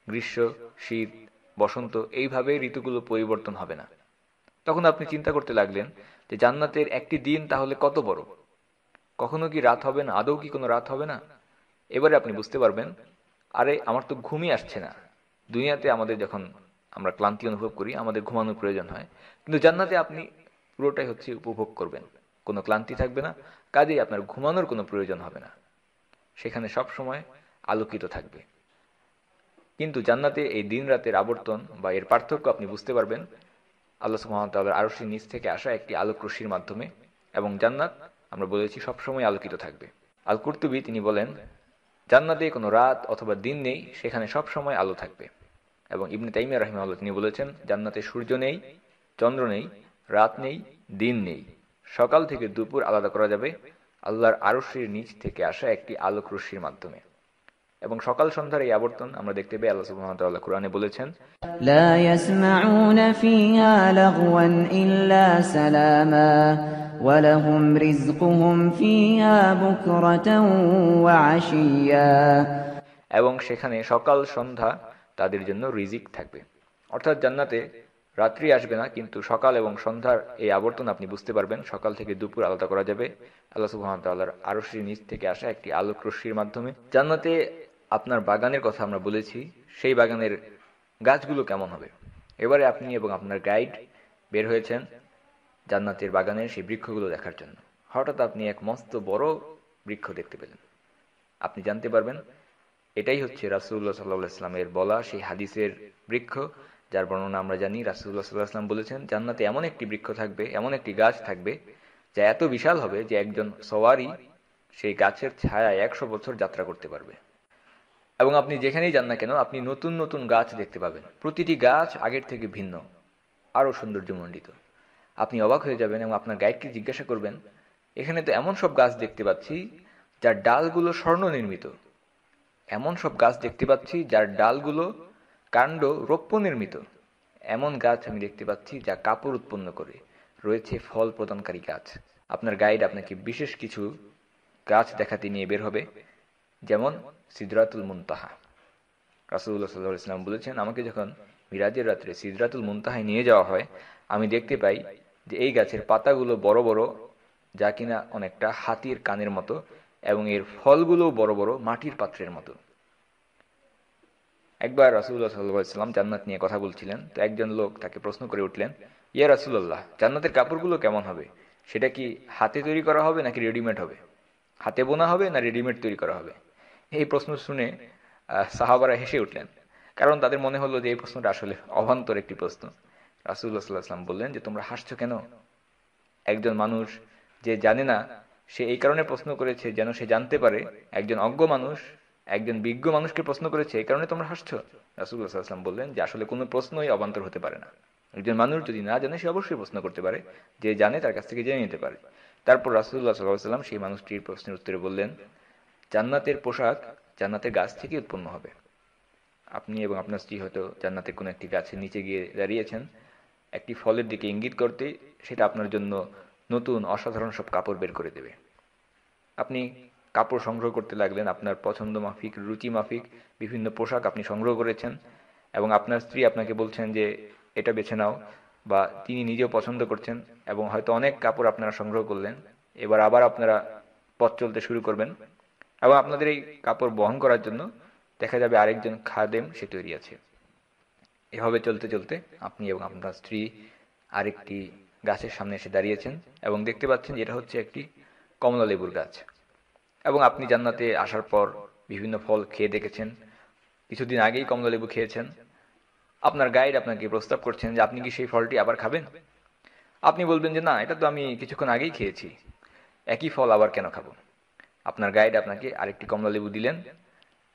গ্রীষ্ম, শীত, বসন্ত এইভাবে ঋতুগুলো পরিবর্তন হবে না। তখন আপনি চিন্তা করতে লাগলেন যে জান্নাতের একটি দিন তাহলে কত বড়, কখনো কি রাত হবে না, আদৌ কি কোনো রাত হবে না? এবারে আপনি বুঝতে পারবেন, আরে আমার তো ঘুমই আসছে না। দুনিয়াতে আমাদের যখন আমরা ক্লান্তি অনুভব করি আমাদের ঘুমানোর প্রয়োজন হয়, কিন্তু জান্নাতে আপনি পুরোটাই হচ্ছে উপভোগ করবেন, কোনো ক্লান্তি থাকবে না। কাজেই আপনার ঘুমানোর কোনো প্রয়োজন হবে না, সেখানে সব সময় আলোকিত থাকবে। কিন্তু জান্নাতে এই দিন রাতের আবর্তন বা এর পার্থক্য আপনি বুঝতে পারবেন আল্লাহ সুবহানাহু ওয়া তাআলার আরশের নিচ থেকে আসা একটি আলোক রশ্মির মাধ্যমে। এবং জান্নাত আমরা বলেছি সবসময় আলোকিত থাকবে। আল কুরতুবী তিনি বলেন, জান্নাতে কোনো রাত অথবা দিন নেই, সেখানে সব সময় আলো থাকবে। এবং ইবনে তাইমিয়া রাহিমাহুল্লাহ তিনি বলেছেন, জান্নাতে সূর্য নেই, চন্দ্র নেই, রাত নেই, দিন নেই। সকাল থেকে দুপুর আলাদা করা যাবে আল্লাহর আরশের নিচ থেকে আসা একটি আলোক রশ্মির মাধ্যমে। এবং সকাল সন্ধ্যার এই আবর্তন আমরা দেখতে পাই। আল্লাহ সুবহানাহু ওয়া তাআলা কুরআনে বলেছেন, লা ইয়াসমাউনা ফিহা লাগওয়ান ইল্লা সালামা ওয়া লাহুম রিজকুহুম ফিহা বুকরাতান ওয়া আশিয়া। এবং সেখানে সকাল সন্ধ্যা তাদের জন্য রিজিক থাকবে। অর্থাৎ জান্নাতে রাত্রি আসবে না, কিন্তু সকাল এবং সন্ধ্যার এই আবর্তন আপনি বুঝতে পারবেন। সকাল থেকে দুপুর আলাদা করা যাবে আল্লাহ সুবহানাহু ওয়া তাআলার আরশের নিচ থেকে আসা একটি আলোক রশ্মির মাধ্যমে। জান্নাতে আপনার বাগানের কথা আমরা বলেছি, সেই বাগানের গাছগুলো কেমন হবে। এবারে আপনি এবং আপনার গাইড বের হয়েছেন জান্নাতের বাগানের সেই বৃক্ষগুলো দেখার জন্য। হঠাৎ আপনি এক মস্ত বড় বৃক্ষ দেখতে পেলেন। আপনি জানতে পারবেন এটাই হচ্ছে রাসূলুল্লাহ সাল্লাল্লাহু আলাইহি ওয়াসাল্লামের বলা সেই হাদিসের বৃক্ষ, যার বর্ণনা আমরা জানি। রাসূলুল্লাহ সাল্লাল্লাহু আলাইহি ওয়াসাল্লাম বলেছেন, জান্নাতে এমন একটি বৃক্ষ থাকবে, এমন একটি গাছ থাকবে যা এত বিশাল হবে যে একজন সওয়ারি সেই গাছের ছায়ায় 100 বছর যাত্রা করতে পারবে। এবং আপনি যেখানেই যান না কেন আপনি নতুন নতুন গাছ দেখতে পাবেন। প্রতিটি গাছ আগের থেকে ভিন্ন, আরও সৌন্দর্যমণ্ডিত। আপনি অবাক হয়ে যাবেন এবং আপনার গাইডকে জিজ্ঞাসা করবেন, এখানে তো এমন সব গাছ দেখতে পাচ্ছি যার ডালগুলো স্বর্ণ নির্মিত, এমন সব গাছ দেখতে পাচ্ছি যার ডালগুলো কাণ্ড রৌপ্য নির্মিত, এমন গাছ আমি দেখতে পাচ্ছি যা কাপড় উৎপন্ন করে, রয়েছে ফল প্রদানকারী গাছ। আপনার গাইড আপনাকে বিশেষ কিছু গাছ দেখাতে নিয়ে বের হবে, যেমন সিদরাতুল মুনতাহা। রাসূলুল্লাহ সাল্লাল্লাহু আলাইহি ওয়াসাল্লাম বলেছেন, আমাকে যখন মিরাজের রাত্রে সিদরাতুল মুনতাহায় নিয়ে যাওয়া হয়, আমি দেখতে পাই যে এই গাছের পাতাগুলো বড় বড়, যা কিনা অনেকটা হাতির কানের মতো, এবং এর ফলগুলো বড় বড় মাটির পাত্রের মতো। একবার রাসূলুল্লাহ সাল্লাল্লাহু আলাইহি ওয়াসাল্লাম জান্নাত নিয়ে কথা বলছিলেন, তো একজন লোক তাকে প্রশ্ন করে উঠলেন, ইয়া রাসূলুল্লাহ, জান্নাতের কাপড়গুলো কেমন হবে? সেটা কি হাতে তৈরি করা হবে নাকি রেডিমেড হবে? হাতে বোনা হবে না রেডিমেড তৈরি করা হবে? এই প্রশ্ন শুনে সাহাবারা হেসে উঠলেন, কারণ তাদের মনে হলো যে এই প্রশ্নটা আসলে অবান্তর একটি প্রশ্ন। রাসূলুল্লাহ সাল্লাল্লাহু আলাইহি ওয়াসাল্লাম বললেন যে, তোমরা হাসছো কেন? একজন মানুষ যে জানে না, সে এই কারণে প্রশ্ন করেছে যেন সে জানতে পারে। একজন অজ্ঞ মানুষ একজন বিজ্ঞ মানুষকে প্রশ্ন করেছে, এই কারণে তোমরা হাসছো? রাসূলুল্লাহ সাল্লাল্লাহু আলাইহি ওয়াসাল্লাম বললেন যে আসলে কোনো প্রশ্নই অবান্তর হতে পারে না। একজন মানুষ যদি না জানে সে অবশ্যই প্রশ্ন করতে পারে, যে জানে তার কাছ থেকে জেনে নিতে পারে। তারপর রাসূলুল্লাহ সাল্লাল্লাহু আলাইহি ওয়াসাল্লাম সেই মানুষটির প্রশ্নের উত্তরে বললেন, জান্নাতের পোশাক জান্নাতের গাছ থেকে উৎপন্ন হবে। আপনি এবং আপনার স্ত্রী হয়তো জান্নাতের কোনো একটি গাছের নিচে গিয়ে দাঁড়িয়েছেন, একটি ফলের দিকে ইঙ্গিত করতে সেটা আপনার জন্য নতুন অসাধারণ সব কাপড় বের করে দেবে। আপনি কাপড় সংগ্রহ করতে লাগলেন, আপনার পছন্দ মাফিক, রুচি মাফিক বিভিন্ন পোশাক আপনি সংগ্রহ করেছেন, এবং আপনার স্ত্রী আপনাকে বলছেন যে এটা বেছে নাও, বা তিনি নিজেও পছন্দ করছেন, এবং হয়তো অনেক কাপড় আপনারা সংগ্রহ করলেন। এবার আবার আপনারা পথ চলতে শুরু করবেন, এবং আপনাদের এই কাপড় বহন করার জন্য দেখা যাবে আরেকজন খাদেম সে তৈরি আছে। এভাবে চলতে চলতে আপনি এবং আপনার স্ত্রী আরেকটি গাছের সামনে এসে দাঁড়িয়েছেন, এবং দেখতে পাচ্ছেন যে এটা হচ্ছে একটি কমলা লেবুর গাছ। এবং আপনি জান্নাতে আসার পর বিভিন্ন ফল খেয়ে দেখেছেন, কিছুদিন আগেই কমলা লেবু খেয়েছেন। আপনার গাইড আপনাকে প্রস্তাব করছেন যে আপনি কি সেই ফলটি আবার খাবেন? আপনি বলবেন যে না, এটা তো আমি কিছুক্ষণ আগেই খেয়েছি, একই ফল আবার কেন খাবো? আপনার গাইড আপনাকে আরেকটি কমলা লেবু দিলেন,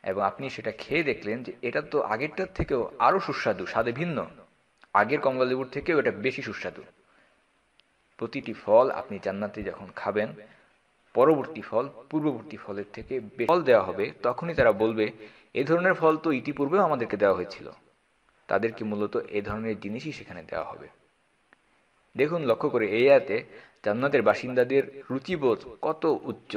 এবং আপনি সেটা খেয়ে দেখলেন যে এটা তো আগেরটার থেকেও আরো সুস্বাদু, স্বাদে ভিন্ন, আগের কমলা লেবুর থেকেও এটা বেশি সুস্বাদু। প্রতিটি ফল আপনি জান্নাতে যখন খাবেন, পরবর্তী ফল পূর্ববর্তী ফলের থেকে ফল দেওয়া হবে, তখনই তারা বলবে এ ধরনের ফল তো ইতিপূর্বেও আমাদেরকে দেওয়া হয়েছিল। তাদেরকে মূলত এ ধরনের জিনিসই সেখানে দেওয়া হবে। দেখুন, লক্ষ্য করে এই আয়াতে জান্নাতের বাসিন্দাদের রুচিবোধ কত উচ্চ।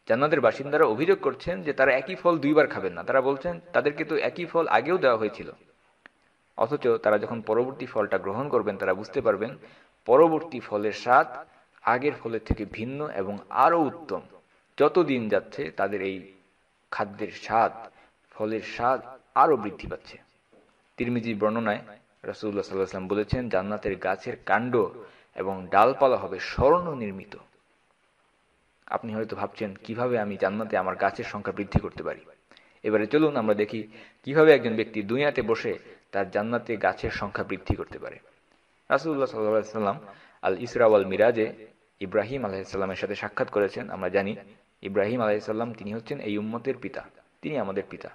জান্নাতের বাসিন্দারা অভিযোগ করছেন যে তারা একই ফল দুইবার খাবেন না। তারা বলছেন তাদেরকে তো একই ফল আগেও দেওয়া হয়েছিল, অথচ তারা যখন পরবর্তী ফলটা গ্রহণ করবেন তারা বুঝতে পারবেন পরবর্তী ফলের স্বাদ আগের ফলের থেকে ভিন্ন এবং আরো উত্তম। যত দিন যাচ্ছে তাদের এই খাদ্যের স্বাদ, ফলের স্বাদ আরো বৃদ্ধি পাচ্ছে। তিরমিজির বর্ণনায় রাসূলুল্লাহ সাল্লাল্লাহু আলাইহি ওয়াসাল্লাম বলেছেন, জান্নাতের গাছের কাণ্ড এবং ডালপালা হবে স্বর্ণ নির্মিত। আপনি হয়তো ভাবছেন কিভাবে আমি জান্নাতে আমার গাছের সংখ্যা বৃদ্ধি করতে পারি। এবারে চলুন আমরা দেখি কিভাবে একজন ব্যক্তি দুনিয়াতে বসে তার জান্নাতে গাছের সংখ্যা বৃদ্ধি করতে পারে। রাসূলুল্লাহ সাল্লাল্লাহু আলাইহি ওয়াসাল্লাম আল ইসরা ওয়াল মিরাজে ইব্রাহিম আলাইহিস সালামের সাথে সাক্ষাৎ করেছেন। আমরা জানি ইব্রাহিম আলাইহিস সালাম তিনি হচ্ছেন এই উম্মতের পিতা, তিনি আমাদের পিতা,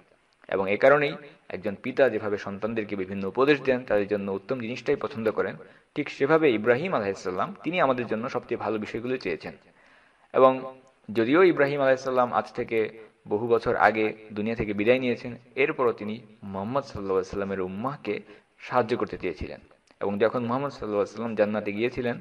এবং এই কারণেই একজন পিতা যেভাবে সন্তানদেরকে বিভিন্ন উপদেশ দেন, তাদের জন্য উত্তম জিনিসটাই পছন্দ করেন, ঠিক সেভাবে ইব্রাহিম আলাইহিস সালাম তিনি আমাদের জন্য সবচেয়ে ভালো বিষয়গুলো চেয়েছেন। এবং যদিও ইব্রাহিম আলাইহিস সালাম আজ থেকে বহু বছর আগে দুনিয়া থেকে বিদায় নিয়েছেন, এরপরও তিনি মুহাম্মদ সাল্লাল্লাহু আলাইহি সাল্লামের উম্মাহকে সাহায্য করতে চেয়েছিলেন। এবং যখন মুহাম্মদ সাল্লাল্লাহু আলাইহি সাল্লাম জান্নাতে গিয়েছিলেন,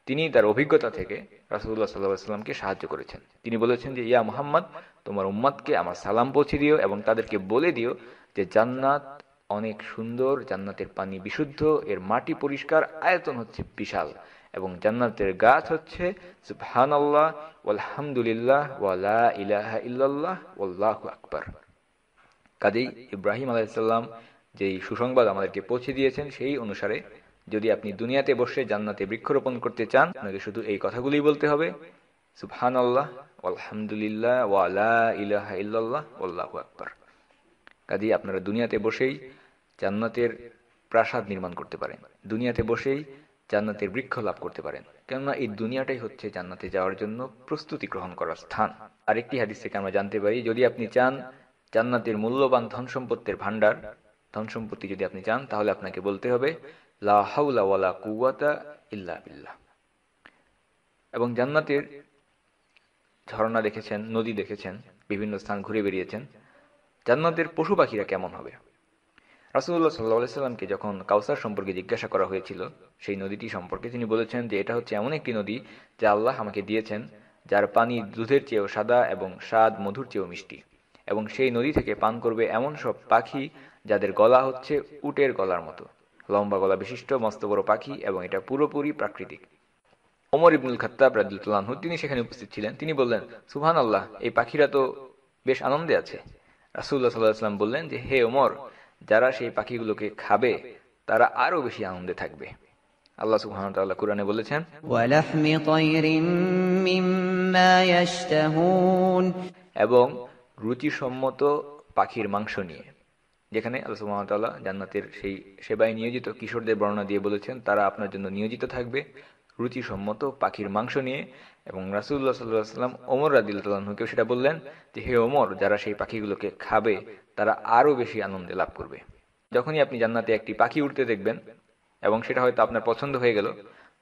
তিনি তার অভিজ্ঞতা থেকে রাসূলুল্লাহ সাল্লাল্লাহু আলাইহি সাল্লামকে সাহায্য করেছেন। তিনি বলেছেন যে ইয়া মুহাম্মদ, তোমার উম্মতকে আমার সালাম পৌঁছে দিও এবং তাদেরকে বলে দিও যে জান্নাত অনেক সুন্দর, জান্নাতের পানি বিশুদ্ধ, এর মাটি পরিষ্কার, আয়তন হচ্ছে বিশাল, এবং জান্নাতের গাছ হচ্ছে সুবহানাল্লাহ ওয়ালহামদুলিল্লাহ ওয়া লা ইলাহা ইল্লাল্লাহ ওয়াল্লাহু আকবার। কাজেই ইব্রাহিম আলাইহিস সালাম যেই সুসংবাদ আমাদেরকে পৌঁছে দিয়েছেন, সেই অনুসারে যদি আপনি দুনিয়াতে বসে জান্নাতে বৃক্ষরোপণ করতে চান, আপনাকে শুধু এই কথাগুলোই বলতে হবে, সুবহানাল্লাহ আলহামদুলিল্লাহ ওয়া লা ইলাহা ইল্লাল্লাহ ওয়াল্লাহু আকবার। কাজেই আপনারা দুনিয়াতে বসেই জান্নাতের প্রাসাদ নির্মাণ করতে পারেন, দুনিয়াতে বসেই জান্নাতের বৃক্ষ লাভ করতে পারেন, কেননা এই দুনিয়াটাই হচ্ছে জান্নাতে যাওয়ার জন্য প্রস্তুতি গ্রহণ করার স্থান। আরেকটি হাদিস থেকে আমরা জানতে পারি, যদি আপনি চান জান্নাতের মূল্যবান ধন সম্পত্তির ভান্ডার, ধন সম্পত্তি যদি আপনি চান, তাহলে আপনাকে বলতে হবে লা হাওলা ওয়ালা কুওয়াতা ইল্লা বিল্লাহ। এবং জান্নাতের ঝর্ণা দেখেছেন, নদী দেখেছেন, বিভিন্ন স্থান ঘুরে বেরিয়েছেন। জান্নাতের পশু পাখিরা কেমন হবে? রাসূলুল্লাহ সাল্লাল্লাহু আলাইহি সাল্লামকে যখন কাউসার সম্পর্কে জিজ্ঞাসা করা হয়েছিল, সেই নদীটি সম্পর্কে, তিনি বলেছেন যে এটা হচ্ছে এমন একটি নদী যা আল্লাহ আমাকে দিয়েছেন, যার পানি দুধের চেয়েও সাদা এবং স্বাদ মধুর চেয়েও মিষ্টি, এবং সেই নদী থেকে পান করবে এমন সব পাখি যাদের গলা হচ্ছে উটের গলার মতো, লম্বা গলা বিশিষ্ট মস্ত বড় পাখি, এবং এটা পুরোপুরি প্রাকৃতিক। ওমর ইবনুল খাত্তাব রাদিয়াল্লাহু আনহু তিনি সেখানে উপস্থিত ছিলেন। তিনি বললেন, সুবহানাল্লাহ, এই পাখিরা তো বেশ আনন্দে আছে। রাসূলুল্লাহ সাল্লাল্লাহু আলাইহি ওয়াসাল্লাম বললেন যে, হে ওমর, যারা সেই পাখিগুলোকে খাবে তারা আরো বেশি আনন্দে থাকবে। আল্লাহ সুবহানাহু ওয়া তাআলা কুরআনে বলেছেন, ওয়ালাহমি তায়রিম মিম্মা ইয়াশতাহুন, এবং রুচিসম্মত পাখির মাংস নিয়ে। যেখানে আল্লাহ সুবহানাহু ওয়া তাআলা জান্নাতের সেই সেবায় নিয়োজিত কিশোরদের বর্ণনা দিয়ে বলেছেন, তারা আপনার জন্য নিয়োজিত থাকবে রুচিসম্মত পাখির মাংস নিয়ে। এবং রাসূলুল্লাহ সাল্লাল্লাহু আলাইহি ওয়াসাল্লাম ওমর রাদিয়াল্লাহু আনহুকে সেটা বললেন যে, হে ওমর, যারা সেই পাখিগুলোকে খাবে তারা আরো বেশি আনন্দ লাভ করবে। যখনই আপনি জান্নাতে একটি পাখি উড়তে দেখবেন এবং সেটা হয়তো আপনার পছন্দ হয়ে গেল,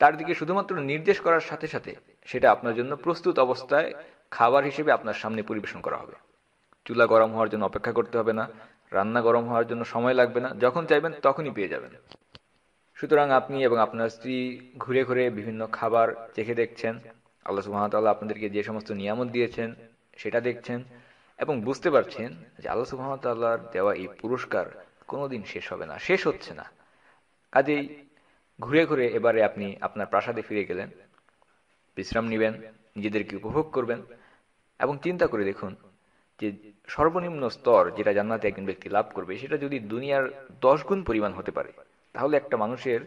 তার দিকে শুধুমাত্র নির্দেশ করার সাথে সাথে সেটা আপনার জন্য প্রস্তুত অবস্থায় খাবার হিসেবে আপনার সামনে পরিবেশন করা হবে। চুলা গরম হওয়ার জন্য অপেক্ষা করতে হবে না, রান্না গরম হওয়ার জন্য সময় লাগবে না, যখন চাইবেন তখনই পেয়ে যাবেন। সুতরাং আপনি এবং আপনার স্ত্রী ঘুরে ঘুরে বিভিন্ন খাবার চেখে দেখছেন, আল্লাহ সুবহানাহু ওয়া তাআলা আপনাদেরকে যে সমস্ত নিয়ামত দিয়েছেন সেটা দেখছেন, এবং বুঝতে পারছেন যে আল্লাহ সুবহানাহু ওয়া তাআলার দেওয়া এই পুরস্কার কোনোদিন শেষ হবে না, শেষ হচ্ছে না। কাজেই ঘুরে ঘুরে এবারে আপনি আপনার প্রাসাদে ফিরে গেলেন, বিশ্রাম নেবেন, নিজেদেরকে উপভোগ করবেন, এবং চিন্তা করে দেখুন যে সর্বনিম্ন স্তর যেটা জান্নাতে একজন ব্যক্তি লাভ করবে, সেটা যদি দুনিয়ার 10 গুণ পরিমাণ হতে পারে, তাহলে একটা মানুষের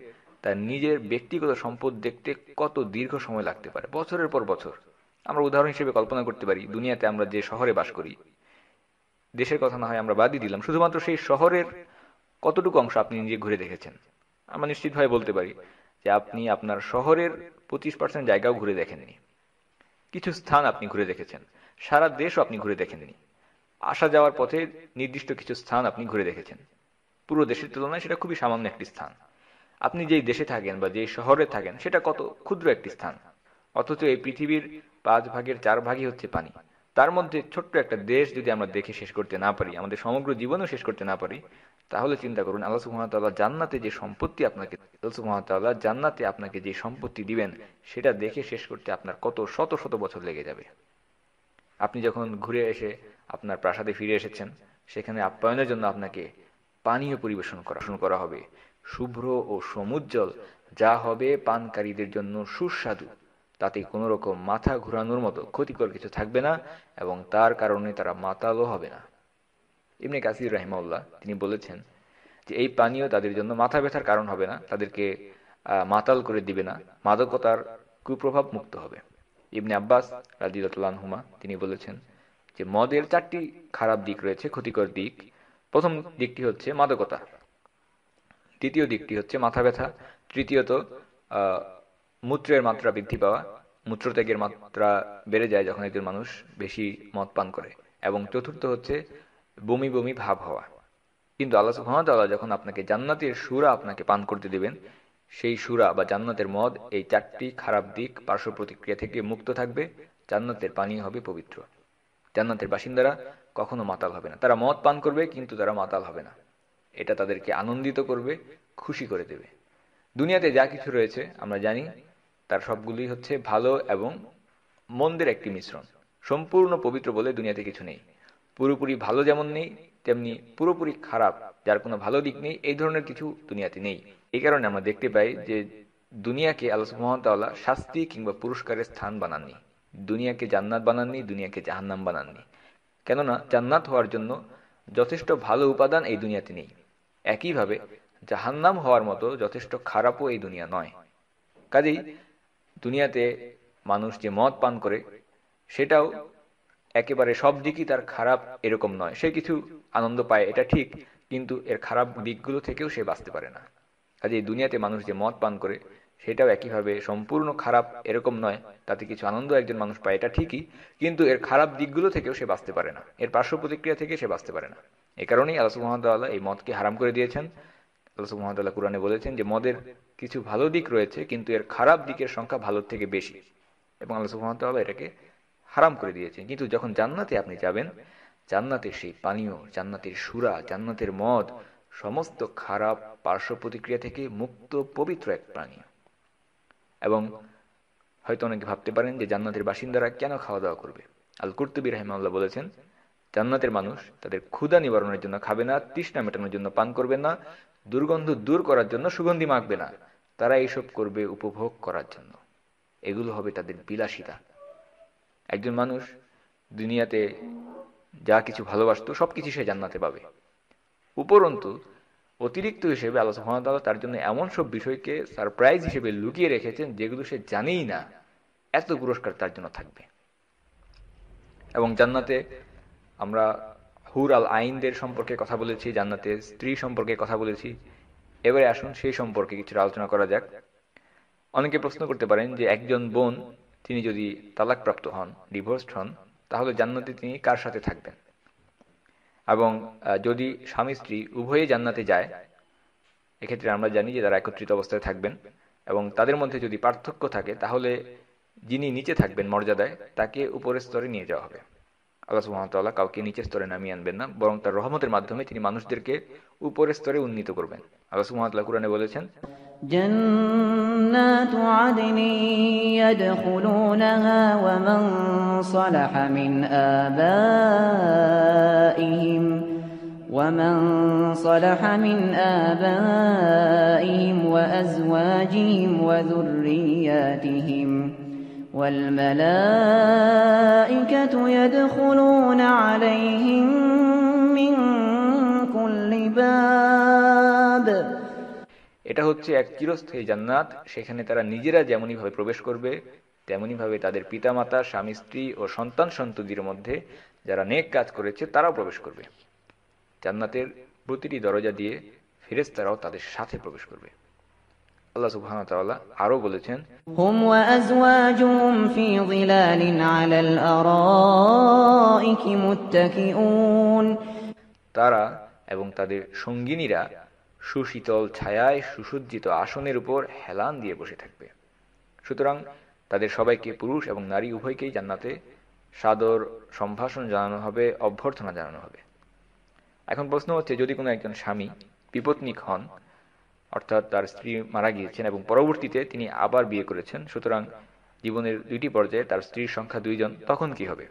তার নিজের ব্যক্তিগত সম্পদ দেখতে কত দীর্ঘ সময় লাগতে পারে, বছরের পর বছর। আমরা উদাহরণ হিসেবে কল্পনা করতে পারি, দুনিয়াতে আমরা যে শহরে বাস করি, দেশের কথা না হয় আমরা বাদই দিলাম, শুধুমাত্র সেই শহরের কতটুকু অংশ আপনি নিজে ঘুরে দেখেছেন? আমরা নিশ্চিতভাবে বলতে পারি যে আপনি আপনার শহরের 25% জায়গাও ঘুরে দেখেননি। কিছু স্থান আপনি ঘুরে দেখেছেন, সারা দেশও আপনি ঘুরে দেখেননি। আসা যাওয়ার পথে নির্দিষ্ট কিছু স্থান আপনি ঘুরে দেখেছেন, পুরো দেশের তুলনায় সেটা খুবই সামান্য একটি স্থান। আপনি যেই দেশে থাকেন বা যেই শহরে থাকেন সেটা কত ক্ষুদ্র একটি স্থান, অথচ এই পৃথিবীর 5 ভাগের 4 ভাগই হচ্ছে পানি। তার মধ্যে ছোট্ট একটা দেশ যদি আমরা দেখে শেষ করতে না পারি, আমাদের সমগ্র জীবনও শেষ করতে না পারি, তাহলে চিন্তা করুন আল্লাহ সুবহানাহু ওয়া তাআলা জান্নাতে যে সম্পত্তি আপনাকে, আল্লাহ সুবহানাহু ওয়া তাআলা জান্নাতে আপনাকে যে সম্পত্তি দিবেন, সেটা দেখে শেষ করতে আপনার কত শত শত বছর লেগে যাবে। আপনি যখন ঘুরে এসে আপনার প্রাসাদে ফিরে এসেছেন, সেখানে আপ্যায়নের জন্য আপনাকে পানীয় পরিবেশন করা হবে, শুভ্র ও সমুজ্জ্বল, যা হবে পানকারীদের জন্য সুস্বাদু। তাতে কোনো রকম মাথা ঘোরানোর মতো ক্ষতিকর কিছু থাকবে না, এবং তার কারণে তারা মাতালও হবে না। ইবনে কাসির রাহিমাহুল্লাহ তিনি বলেছেন যে এই পানীয় তাদের জন্য মাথা ব্যথার কারণ হবে না, তাদেরকে মাতাল করে দিবে না, মাদকতার কুপ্রভাব মুক্ত হবে। ইবনে আব্বাস রাদিয়াল্লাহু আনহুমা তিনি বলেছেন যে মদের 4টি খারাপ দিক রয়েছে, ক্ষতিকর দিক। প্রথম দিকটি হচ্ছে মাদকতা, দ্বিতীয় দিকটি হচ্ছে মাথা ব্যথা, তৃতীয়ত মূত্রের মাত্রা বৃদ্ধি পাওয়া, মূত্রত্যাগের মাত্রা বেড়ে যায় যখন একজন মানুষ বেশি মদ পান করে, এবং চতুর্থ হচ্ছে বমি বমি ভাব হওয়া। কিন্তু আল্লাহ সুবহানাহু ওয়া তাআলা যখন আপনাকে জান্নাতের সূরা আপনাকে পান করতে দিবেন, সেই সূরা বা জান্নাতের মদ এই 4টি খারাপ দিক পার্শ্ব প্রতিক্রিয়া থেকে মুক্ত থাকবে, জান্নাতের পানি হবে পবিত্র। জান্নাতের বাসিন্দারা কখনো মাতাল হবে না, তারা মদ পান করবে কিন্তু তারা মাতাল হবে না। এটা তাদেরকে আনন্দিত করবে, খুশি করে দেবে। দুনিয়াতে যা কিছু রয়েছে আমরা জানি তার সবগুলি হচ্ছে ভালো এবং মন্দের একটি মিশ্রণ। সম্পূর্ণ পবিত্র বলে দুনিয়াতে কিছু নেই। পুরোপুরি ভালো যেমন নেই, তেমনি পুরোপুরি খারাপ যার কোনো ভালো দিক নেই, এই ধরনের কিছু দুনিয়াতে নেই। এই কারণে আমরা দেখতে পাই যে দুনিয়াকে আল্লাহ সুবহানাহু ওয়া তাআলা শাস্তি কিংবা পুরস্কারের স্থান বানাননি। দুনিয়াকে জান্নাত বানাননি, দুনিয়াকে জাহান্নাম বানাননি। কেননা জান্নাত হওয়ার জন্য যথেষ্ট ভালো উপাদান এই দুনিয়াতে নেই। একইভাবে জাহান্নাম হওয়ার মতো যথেষ্ট খারাপও এই দুনিয়া নয়। কাজেই দুনিয়াতে মানুষ যে মদ পান করে সেটাও একেবারে সব দিকই তার খারাপ এরকম নয়। সে কিছু আনন্দ পায়, এটা ঠিক, কিন্তু এর খারাপ দিকগুলো থেকেও সে বাঁচতে পারে না। কাজেই দুনিয়াতে মানুষ যে মদ পান করে সেটাও একইভাবে সম্পূর্ণ খারাপ এরকম নয়। তাতে কিছু আনন্দ একজন মানুষ পায়, এটা ঠিকই, কিন্তু এর খারাপ দিকগুলো থেকেও সে বাঁচতে পারে না, এর পার্শ্ব প্রতিক্রিয়া থেকে সে বাঁচতে পারে না। এই কারণেই আল্লাহ সুবহানাহু ওয়া তাআলা এই মদকে হারাম করে দিয়েছেন। আল্লাহ সুবহানাহু ওয়া তাআলা কুরআনে বলেছেন যে মদের কিছু ভালো দিক রয়েছে, কিন্তু এর খারাপ দিকের সংখ্যা ভালোর থেকে বেশি, এবং আল্লাহ সুবহানাহু ওয়া তাআলা এটাকে হারাম করে দিয়েছেন। কিন্তু যখন জান্নাতে আপনি যাবেন, জান্নাতের সেই পানীয়, জান্নাতের সুরা, জান্নাতের মদ সমস্ত খারাপ পার্শ্ব প্রতিক্রিয়া থেকে মুক্ত পবিত্র এক পানীয়। এবং হয়তো অনেকে ভাবতে পারেন যে জান্নাতের বাসিন্দারা কেন খাওয়া দাওয়া করবে। আল কুরতুবী রাহিমাহুল্লাহ বলেছেন, জান্নাতের মানুষ তাদের ক্ষুধা নিবারণের জন্য খাবে না, তৃষ্ণা মেটানোর জন্য পান করবে না, দুর্গন্ধ দূর করার জন্য সুগন্ধি মাখবে না, তারা এইসব করবে উপভোগ করার জন্য। এগুলো হবে তাদের বিলাসিতা। একজন মানুষ দুনিয়াতে যা কিছু ভালোবাসতো সবকিছু সে জান্নাতে পাবে। উপরন্তু অতিরিক্ত হিসেবে আল্লাহ সুবহানাহু ওয়া তাআলা তার জন্য এমন সব বিষয়কে সারপ্রাইজ হিসেবে লুকিয়ে রেখেছেন যেগুলো সে জানেই না এত পুরস্কার তার জন্য থাকবে। এবং জান্নাতে আমরা হুর আল আইনদের সম্পর্কে কথা বলেছি, জান্নাতের স্ত্রী সম্পর্কে কথা বলেছি। এবারে আসুন সেই সম্পর্কে কিছু আলোচনা করা যাক। অনেকে প্রশ্ন করতে পারেন যে একজন বোন তিনি যদি তালাকপ্রাপ্ত হন, ডিভোর্সড হন, তাহলে জান্নাতে তিনি কার সাথে থাকবেন? এবং যদি স্বামী স্ত্রী উভয়ে জান্নাতে যায়, এক্ষেত্রে আমরা জানি যে তারা একত্রিত অবস্থায় থাকবেন, এবং তাদের মধ্যে যদি পার্থক্য থাকে তাহলে যিনি নিচে থাকবেন মর্যাদায় তাকে উপরের স্তরে নিয়ে যাওয়া হবে। আল্লাহ সুবহানাহু ওয়া তাআলা কাউকে নিচের স্তরে নামিয়ে আনবেন না, বরং তার রহমতের মাধ্যমে তিনি মানুষদেরকে উপরের স্তরে উন্নীত করবেন। আল্লাহ সুবহানাহু ওয়া তাআলা কুরআনে বলেছেন, জান্নাতু আদনিন ইয়াদখুলুনাহা ওয়া মান সালাহা মিন আবাইহিম وأزواجهم وذرياتهم والملائكة يدخلون عليهم من كل باب। এটা হচ্ছে এক চিরস্থায়ী জান্নাত। সেখানে তারা নিজেরা যেমনই ভাবে প্রবেশ করবে, তেমনি ভাবে তাদের পিতামাতা, স্বামী স্ত্রী ও সন্তান সন্ততির মধ্যে যারা নেক কাজ করেছে তারাও প্রবেশ করবে। জান্নাতের প্রতিটি দরজা দিয়ে ফেরেশতারাও তাদের সাথে প্রবেশ করবে। আল্লাহ সুবহানাহু ওয়া তাআলা আরো বলেছেন, হুম ওয়া আজওয়াজুহুম ফি যিলালিন আলাল আরাইকি মুত্তাকিউন। তারা এবং তাদের সঙ্গিনীরা সুশীতল ছায়ায় সুসজ্জিত আসনের উপর হেলান দিয়ে বসে থাকবে। সুতরাং তাদের সবাইকে, পুরুষ এবং নারী উভয়কেই জান্নাতে সাদর সম্ভাষণ জানানো হবে, অভ্যর্থনা জানানো হবে। এখন প্রশ্ন হচ্ছে, যদি কোনো একজন স্বামী বিপত্নিক হন, অর্থাৎ তার স্ত্রী মারা গিয়েছেন এবং পরবর্তীতে তিনি আবার বিয়ে করেছেন, সুতরাং জীবনের দুইটি পর্যায়ে তার স্ত্রীর সংখ্যা 2 জন, তখন কি হবে?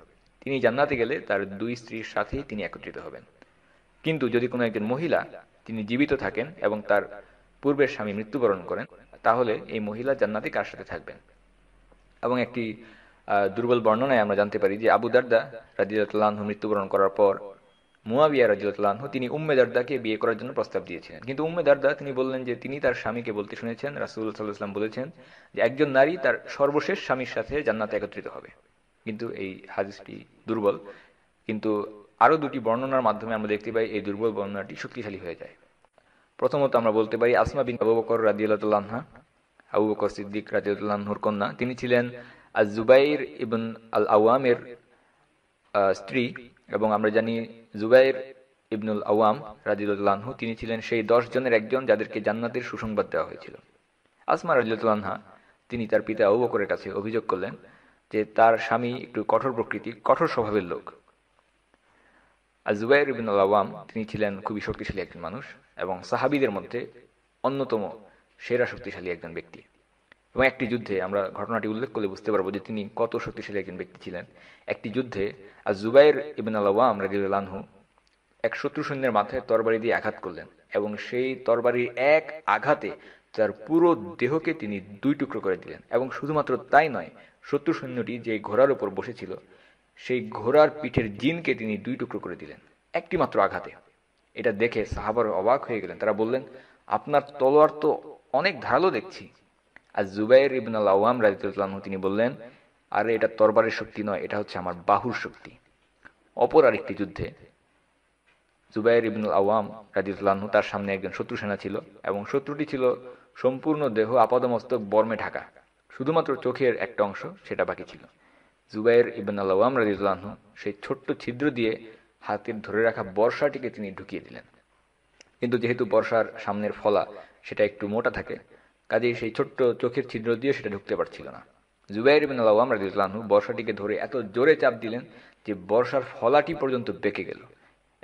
তিনি জান্নাতে গেলে তার 2 স্ত্রীর সাথেই তিনি একত্রিত হবেন। কিন্তু যদি কোনো একজন মহিলা তিনি জীবিত থাকেন এবং তার পূর্বের স্বামী মৃত্যুবরণ করেন, তাহলে এই মহিলা জান্নাতে কার সাথে থাকবেন? এবং একটি দুর্বল বর্ণনায় আমরা জানতে পারি যে আবু দারদা রাদিয়াল্লাহু আনহু মৃত্যুবরণ করার পর মুয়াবিয়া রাদিয়াল্লাহু আনহু তিনি উম্মে দারদাকে বিয়ে করার জন্য প্রস্তাব দিয়েছিলেন। কিন্তু উম্মে দারদা তিনি বললেন যে তিনি তার স্বামীকে বলতে শুনেছেন, রাসূলুল্লাহ সাল্লাল্লাহু আলাইহি ওয়াসাল্লাম বলেছেন যে একজন নারী তার সর্বশেষ স্বামীর সাথে জান্নাতে একত্রিত হবে। কিন্তু এই হাদিসটি দুর্বল। কিন্তু আরো দুটি বর্ণনার মাধ্যমে আমরা দেখতে পাই এই দুর্বল বর্ণনাটি শক্তিশালী হয়ে যায়। প্রথমত আমরা বলতে পারি আসমা বিনতে আবু বকর রাদিয়াল্লাহু আনহা, আবু বকর সিদ্দিক রাদিয়াল্লাহু আনহুর কন্যা, তিনি ছিলেন আয-যুবাইর ইবন আল আওয়ামের স্ত্রী, এবং আমরা জানি জুবাইর ইবনুল আওয়াম রাদিয়াল্লাহু আনহু তিনি ছিলেন সেই 10 জনের একজন যাদেরকে জান্নাতের সুসংবাদ দেওয়া হয়েছিল। আসমা রাদিয়াল্লাহু আনহা তিনি তার পিতা আবু বকরের কাছে অভিযোগ করলেন যে তার স্বামী একটু কঠোর প্রকৃতি, কঠোর স্বভাবের লোক। আর জুবাইর ইবনুল আওয়াম তিনি ছিলেন খুবই শক্তিশালী একজন মানুষ এবং সাহাবীদের মধ্যে অন্যতম সেরা শক্তিশালী একজন ব্যক্তি। এবং একটি যুদ্ধে, আমরা ঘটনাটি উল্লেখ করলে বুঝতে পারবো যে তিনি কত শক্তিশালী একজন ব্যক্তি ছিলেন। একটি যুদ্ধে আর জুবাইর ইবনুল আওয়াম রাদিয়াল্লাহু আনহু এক শত্রু সৈন্যের মাথায় তরবারি দিয়ে আঘাত করলেন এবং সেই তরবারির এক আঘাতে তার পুরো দেহকে তিনি দুই টুকরো করে দিলেন। এবং শুধুমাত্র তাই নয়, শত্রু সৈন্যটি যে ঘোড়ার উপর বসেছিল সেই ঘোড়ার পিঠের জিনকে তিনি দুই টুকরো করে দিলেন একটি মাত্র আঘাতে। এটা দেখে সাহাবারা অবাক হয়ে গেলেন। তারা বললেন, আপনার তলোয়ার তো অনেক ধারালো দেখছি। আর জুবাইর ইবন আল আওয়াম রাদিয়াল্লাহু আনহু তিনি বললেন, আরে এটা তরবারের শক্তি নয়, এটা হচ্ছে আমার বাহুর শক্তি। অপর আরেকটি যুদ্ধে জুবাইর ইবন আল আওয়াম রাদিয়াল্লাহু আনহু তার সামনে একজন শত্রু সেনা ছিল এবং শত্রুটি ছিল সম্পূর্ণ দেহ আপাদমস্তক বর্মে ঢাকা, শুধুমাত্র চোখের একটা অংশ সেটা বাকি ছিল। জুবাইর ইবন আল আওয়াম রাদিয়াল্লাহু আনহু সেই ছোট্ট ছিদ্র দিয়ে হাতের ধরে রাখা বর্ষাটিকে তিনি ঢুকিয়ে দিলেন। কিন্তু যেহেতু বর্ষার সামনের ফলা সেটা একটু মোটা থাকে, কাজেই সেই ছোট্ট চোখের ছিদ্র দিয়ে সেটা ঢুকতে পারছিল না। জুবাইর ইবন আল আওয়াম রাদিয়াল্লাহু আনহু বর্ষাটিকে ধরে এত জোরে চাপ দিলেন যে বর্ষার ফলাটি পর্যন্ত বেঁকে গেল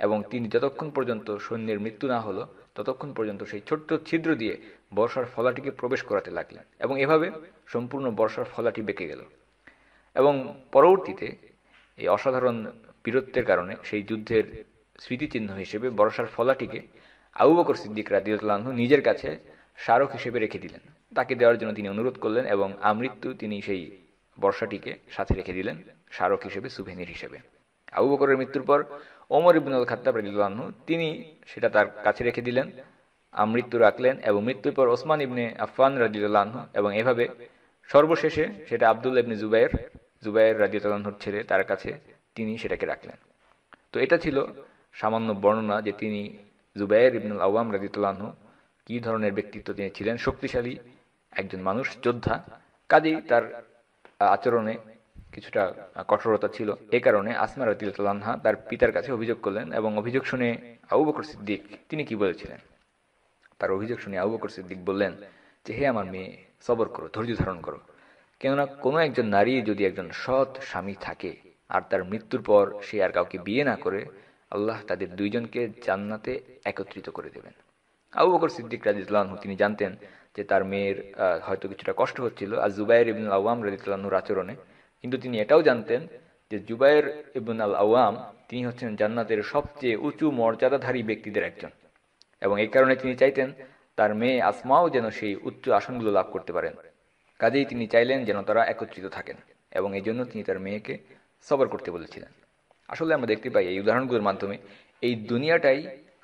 এবং তিনি যতক্ষণ পর্যন্ত সৈন্যের মৃত্যু না হলো ততক্ষণ পর্যন্ত সেই ছোট্ট ছিদ্র দিয়ে বর্ষার ফলাটিকে প্রবেশ করাতে লাগলেন এবং এভাবে সম্পূর্ণ বর্ষার ফলাটি বেঁকে গেল। এবং পরবর্তীতে এই অসাধারণ বীরত্বের কারণে সেই যুদ্ধের স্মৃতিচিহ্ন হিসেবে বর্ষার ফলাটিকে আবু বকর সিদ্দিক রাদিয়াল্লাহু আনহু নিজের কাছে স্মারক হিসেবে রেখে দিলেন। তাকে দেওয়ার জন্য তিনি অনুরোধ করলেন এবং আমৃত্যু তিনি সেই বর্ষাটিকে সাথে রেখে দিলেন স্মারক হিসেবে, সুভেনির হিসেবে। আবু বকরের মৃত্যুর পর ওমর ইবনে আল খাত্তাব রাদিয়াল্লাহু আনহু তিনি সেটা তার কাছে রেখে দিলেন, আমৃত্যু রাখলেন এবং মৃত্যুর পর ওসমান ইবনে আফফান রাদিয়াল্লাহু আনহু এবং এভাবে সর্বশেষে সেটা আব্দুল্লাহ ইবনে জুবাইর রাদিয়াল্লাহু আনহুর ছেলে, তার কাছে তিনি সেটাকে রাখলেন। তো এটা ছিল সামান্য বর্ণনা যে তিনি জুবাইর ইবনে আল আওয়াম রাদিয়াল্লাহু আনহু কি ধরনের ব্যক্তিত্ব তিনি ছিলেন। শক্তিশালী একজন মানুষ, যোদ্ধা, কাজেই তার আচরণে কিছুটা কঠোরতা ছিল। এই কারণে আসমা রাদিয়াল্লাহু আনহা তার পিতার কাছে অভিযোগ করলেন এবং অভিযোগ শুনে আবু বকর সিদ্দিক তিনি কি বলেছিলেন, তার অভিযোগ শুনে আবু বকর সিদ্দিক বললেন যে, হে আমার মেয়ে, সবর করো, ধৈর্য ধারণ করো। কেননা কোনো একজন নারী যদি একজন সৎ স্বামী থাকে আর তার মৃত্যুর পর সে আর কাউকে বিয়ে না করে, আল্লাহ তাদের দুইজনকে জান্নাতে একত্রিত করে দেবেন। আবু বকর সিদ্দিক রাদিয়াল্লাহু আনহু তিনি জানতেন যে তার মেয়ের হয়তো কিছুটা কষ্ট হচ্ছিল আর জুবাইর ইবনে আল আওয়াম রাদিয়াল্লাহু আনহুর আচরণে, কিন্তু তিনি এটাও জানতেন যে জুবাইর ইবনে আল আওয়াম তিনি হচ্ছেন জান্নাতের সবচেয়ে উঁচু মর্যাদাধারী ব্যক্তিদের একজন এবং এই কারণে তিনি চাইতেন তার মেয়ে আসমাও যেন সেই উচ্চ আসনগুলো লাভ করতে পারেন। কাজেই তিনি চাইলেন যেন তারা একত্রিত থাকেন এবং এই জন্য তিনি তার মেয়েকে সবর করতে বলেছিলেন। আসলে আমরা দেখতে পাই এই উদাহরণগুলোর মাধ্যমে এই দুনিয়াটাই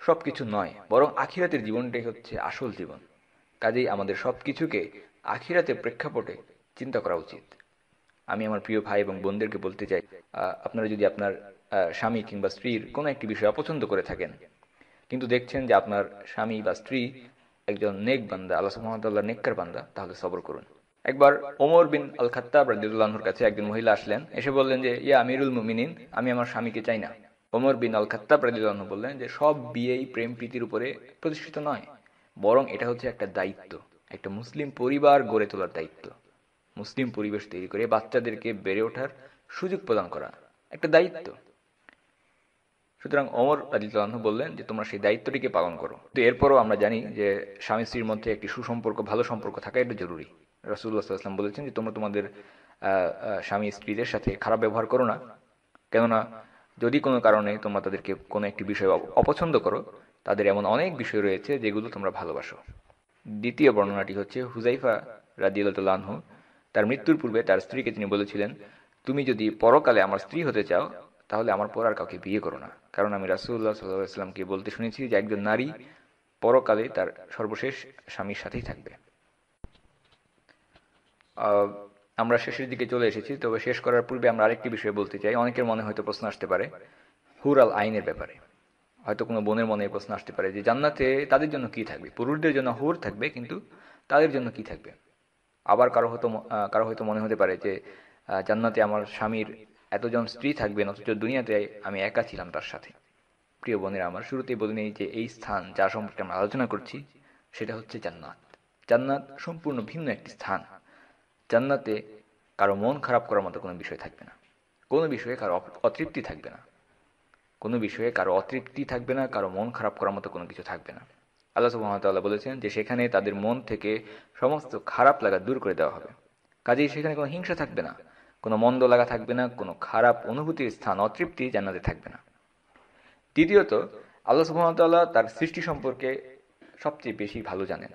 সবকিছু নয়, বরং আখিরাতের জীবনটাই হচ্ছে আসল জীবন। কাজেই আমাদের সবকিছুকে আখিরাতের প্রেক্ষাপটে চিন্তা করা উচিত। আমি আমার প্রিয় ভাই এবং বোনদেরকে বলতে চাই, আপনারা যদি আপনার স্বামী কিংবা স্ত্রীর কোনো একটি বিষয় অপছন্দ করে থাকেন কিন্তু দেখছেন যে আপনার স্বামী বা স্ত্রী একজন নেক বান্দা, আল্লাহ সুবহানাহু ওয়া তাআলার নেককার বান্দা, তাহলে সবর করুন। একবার ওমর বিন আল খাত্তাব রাদিয়াল্লাহু আনহুর কাছে একজন মহিলা আসলেন, এসে বললেন যে, ইয়া আমিরুল মুমিনিন, আমি আমার স্বামীকে চাই না। ওমর বিন আল খাত্তাব রাদিয়াল্লাহু আনহু বললেন যে সব বিয়েই প্রেম প্রীতির উপরে প্রতিষ্ঠিত নয়, বরং এটা হচ্ছে একটা দায়িত্ব, একটা মুসলিম পরিবার গড়ে তোলার দায়িত্ব, মুসলিম পরিবেশ তৈরি করে বাচ্চাদেরকে বেড়ে ওঠার সুযোগ প্রদান করা একটা দায়িত্ব। সুতরাং ওমর রাদিয়াল্লাহু আনহু বললেন যে তোমরা সেই দায়িত্বটিকে পালন করো। তো এরপরও আমরা জানি যে স্বামী স্ত্রীর মধ্যে একটি সুসম্পর্ক, ভালো সম্পর্ক থাকা এটা জরুরি। রাসূলুল্লাহ সাল্লাল্লাহু আলাইহি ওয়াসাল্লাম বলেছেন যে তোমরা তোমাদের স্বামী স্ত্রীদের সাথে খারাপ ব্যবহার করো না, কেননা যদি কোনো কারণে তোমরা তাদেরকে কোনো একটি বিষয় অপছন্দ করো, তাদের এমন অনেক বিষয় রয়েছে যেগুলো তোমরা ভালোবাসো। দ্বিতীয় বর্ণনাটি হচ্ছে হুযাইফা রাদিয়াল্লাহু আনহু তার মৃত্যুর পূর্বে তার স্ত্রীকে তিনি বলেছিলেন, তুমি যদি পরকালে আমার স্ত্রী হতে চাও তাহলে আমার পর আর কাউকে বিয়ে করো না, কারণ আমি রাসূলুল্লাহ সাল্লাল্লাহু আলাইহি ওয়াসাল্লামকে বলতে শুনেছি যে একজন নারী পরকালে তার সর্বশেষ স্বামীর সাথেই থাকবে। আমরা শেষের দিকে চলে এসেছি, তবে শেষ করার পূর্বে আমরা আরেকটি বিষয় বলতে চাই। অনেকের মনে হয়তো প্রশ্ন আসতে পারে হুর আল আইনের ব্যাপারে, হয়তো কোনো বোনের মনে প্রশ্ন আসতে পারে যে জান্নাতে তাদের জন্য কি থাকবে, পুরুষদের জন্য হুর থাকবে কিন্তু তাদের জন্য কি থাকবে। আবার কারো হয়তো মনে হতে পারে যে জান্নাতে আমার স্বামীর এতজন স্ত্রী থাকবেন অথচ দুনিয়াতে আমি একা ছিলাম তার সাথে। প্রিয় বোনেরা আমার, শুরুতেই বলে নেই যে এই স্থান যার সম্পর্কে আমরা আলোচনা করছি সেটা হচ্ছে জান্নাত। জান্নাত সম্পূর্ণ ভিন্ন একটি স্থান। জান্নাতে কারো মন খারাপ করার মতো কোনো বিষয় থাকবে না, কোনো বিষয়ে কারো অতৃপ্তি থাকবে না, কোনো বিষয়ে কারো অতৃপ্তি থাকবে না, কারো মন খারাপ করার মতো কোনো কিছু থাকবে না। আল্লাহ সুবহানাহু ওয়া তাআলা বলেছেন যে সেখানে তাদের মন থেকে সমস্ত খারাপ লাগা দূর করে দেওয়া হবে। কাজেই সেখানে কোনো হিংসা থাকবে না, কোনো মন্দ লাগা থাকবে না, কোনো খারাপ অনুভূতির স্থান, অতৃপ্তি জান্নাতে থাকবে না। দ্বিতীয়ত, আল্লাহ সুবহানাহু ওয়া তাআলা তার সৃষ্টি সম্পর্কে সবচেয়ে বেশি ভালো জানেন।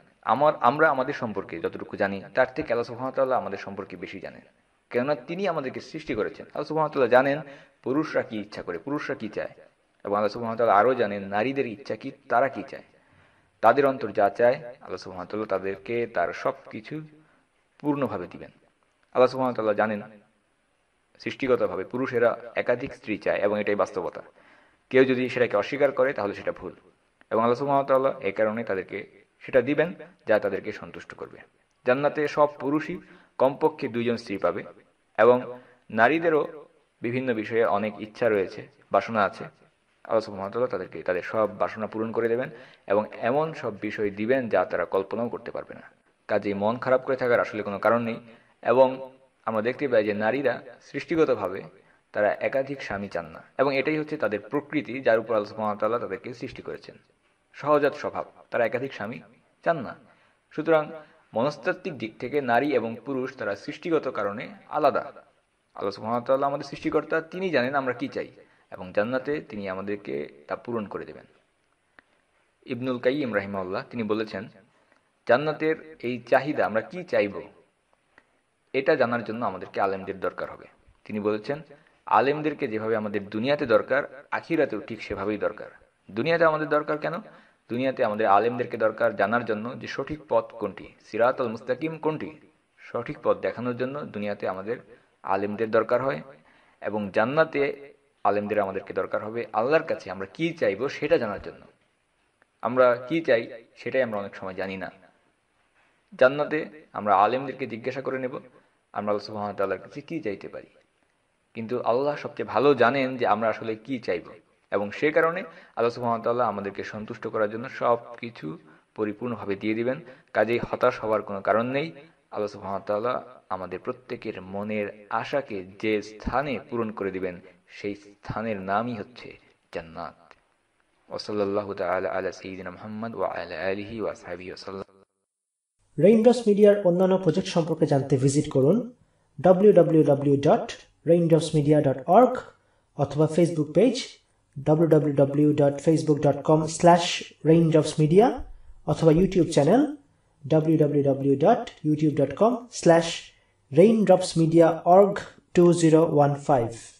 আমরা আমাদের সম্পর্কে যতটুকু জানি তার থেকে আল্লাহ সুবহানাহু ওয়া তাআলা আমাদের সম্পর্কে বেশি জানেন, কেননা তিনি আমাদেরকে সৃষ্টি করেছেন। আল্লাহ সুবহানাহু ওয়া তাআলা জানেন পুরুষরা কি ইচ্ছা করে, পুরুষরা কি চায়, এবং আল্লাহ সুবহানাহু ওয়া তাআলা আরও জানেন নারীদের ইচ্ছা কি, তারা কি চায়। তাদের অন্তর যা চায় আল্লাহ সুবহানাহু ওয়া তাআলা তাদেরকে তার সব কিছু পূর্ণভাবে দিবেন। আল্লাহ সুবহানাহু ওয়া তাআলা জানেন সৃষ্টিগতভাবে পুরুষেরা একাধিক স্ত্রী চায়, এবং এটাই বাস্তবতা। কেউ যদি সেটাকে অস্বীকার করে তাহলে সেটা ভুল, এবং আল্লাহ সুবহানাহু ওয়া তাআলা এই কারণে তাদেরকে সেটা দিবেন যা তাদেরকে সন্তুষ্ট করবে। জান্নাতে সব পুরুষই কমপক্ষে 2 জন স্ত্রী পাবে, এবং নারীদেরও বিভিন্ন বিষয়ে অনেক ইচ্ছা রয়েছে, বাসনা আছে। আল্লাহ সুবহানাহু ওয়া তাআলা তাদেরকে তাদের সব বাসনা পূরণ করে দেবেন, এবং এমন সব বিষয় দিবেন যা তারা কল্পনাও করতে পারবে না। কাজেই মন খারাপ করে থাকার আসলে কোনো কারণ নেই। এবং আমরা দেখতে পাই যে নারীরা সৃষ্টিগতভাবে তারা একাধিক স্বামী চান না, এবং এটাই হচ্ছে তাদের প্রকৃতি, যার উপর আল্লাহ সুবহানাহু ওয়া তাআলা তাদেরকে সৃষ্টি করেছেন। সহজাত স্বভাব, তারা একাধিক স্বামী চান না। সুতরাং মনস্তাত্ত্বিক দিক থেকে নারী এবং পুরুষ তারা সৃষ্টিগত কারণে আলাদা। আল্লাহ সুবহানাহু ওয়া তাআলা আমাদের সৃষ্টিকর্তা, তিনি জানেন আমরা কি চাই, এবং জান্নাতে তিনি আমাদেরকে তা পূরণ করে দেবেন। ইবনুল কাইয়িম রাহিমাহুল্লাহ তিনি বলেছেন, জান্নাতের এই চাহিদা আমরা কি চাইব এটা জানার জন্য আমাদেরকে আলেমদের দরকার হবে। তিনি বলেছেন, আলেমদেরকে যেভাবে আমাদের দুনিয়াতে দরকার, আখিরাতেও ঠিক সেভাবেই দরকার। দুনিয়াতে আমাদের দরকার কেন? দুনিয়াতে আমাদের আলেমদেরকে দরকার জানার জন্য যে সঠিক পথ কোনটি, সিরাতুল মুস্তাকিম কোনটি, সঠিক পথ দেখানোর জন্য দুনিয়াতে আমাদের আলেমদের দরকার হয়। এবং জান্নাতে আলেমদের আমাদেরকে দরকার হবে আল্লাহর কাছে আমরা কি চাইব সেটা জানার জন্য। আমরা কি চাই সেটাই আমরা অনেক সময় জানি না। জান্নাতে আমরা আলেমদেরকে জিজ্ঞাসা করে নেব আমরা আল্লাহ সুবহানাহু ওয়া তাআলার কাছে কি চাইতে পারি, কিন্তু আল্লাহ সবচেয়ে ভালো জানেন যে আমরা আসলে কি চাইব, এবং সে কারণে আল্লাহ সুবহানাহু ওয়া তাআলা আমাদেরকে সন্তুষ্ট করার জন্য সব কিছু পরিপূর্ণভাবে দিয়ে দিবেন। কাজেই হতাশ হওয়ার কোনো কারণ নেই। আল্লাহ সুবহানাহু ওয়া তাআলা আমাদের প্রত্যেকের মনের আশাকে যে স্থানে পূরণ করে দিবেন সেই স্থানের নামই হচ্ছে জান্নাত। ওয়াসাল্লাল্লাহু তাআলা আলা সাইয়্যিদিনা মুহাম্মদ ওয়া আলা আলিহি ওয়া আসহাবিহি ওয়াসাল্লাম। রেইনড্রপস মিডিয়ার অন্যান্য প্রজেক্ট সম্পর্কে জানতে ভিজিট করুন www.raindropsmedia.org অথবা ফেসবুক পেজ www.facebook.com/raindropsmedia অথবা ইউটিউব চ্যানেল www.youtube.com/raindropsmediaorg2015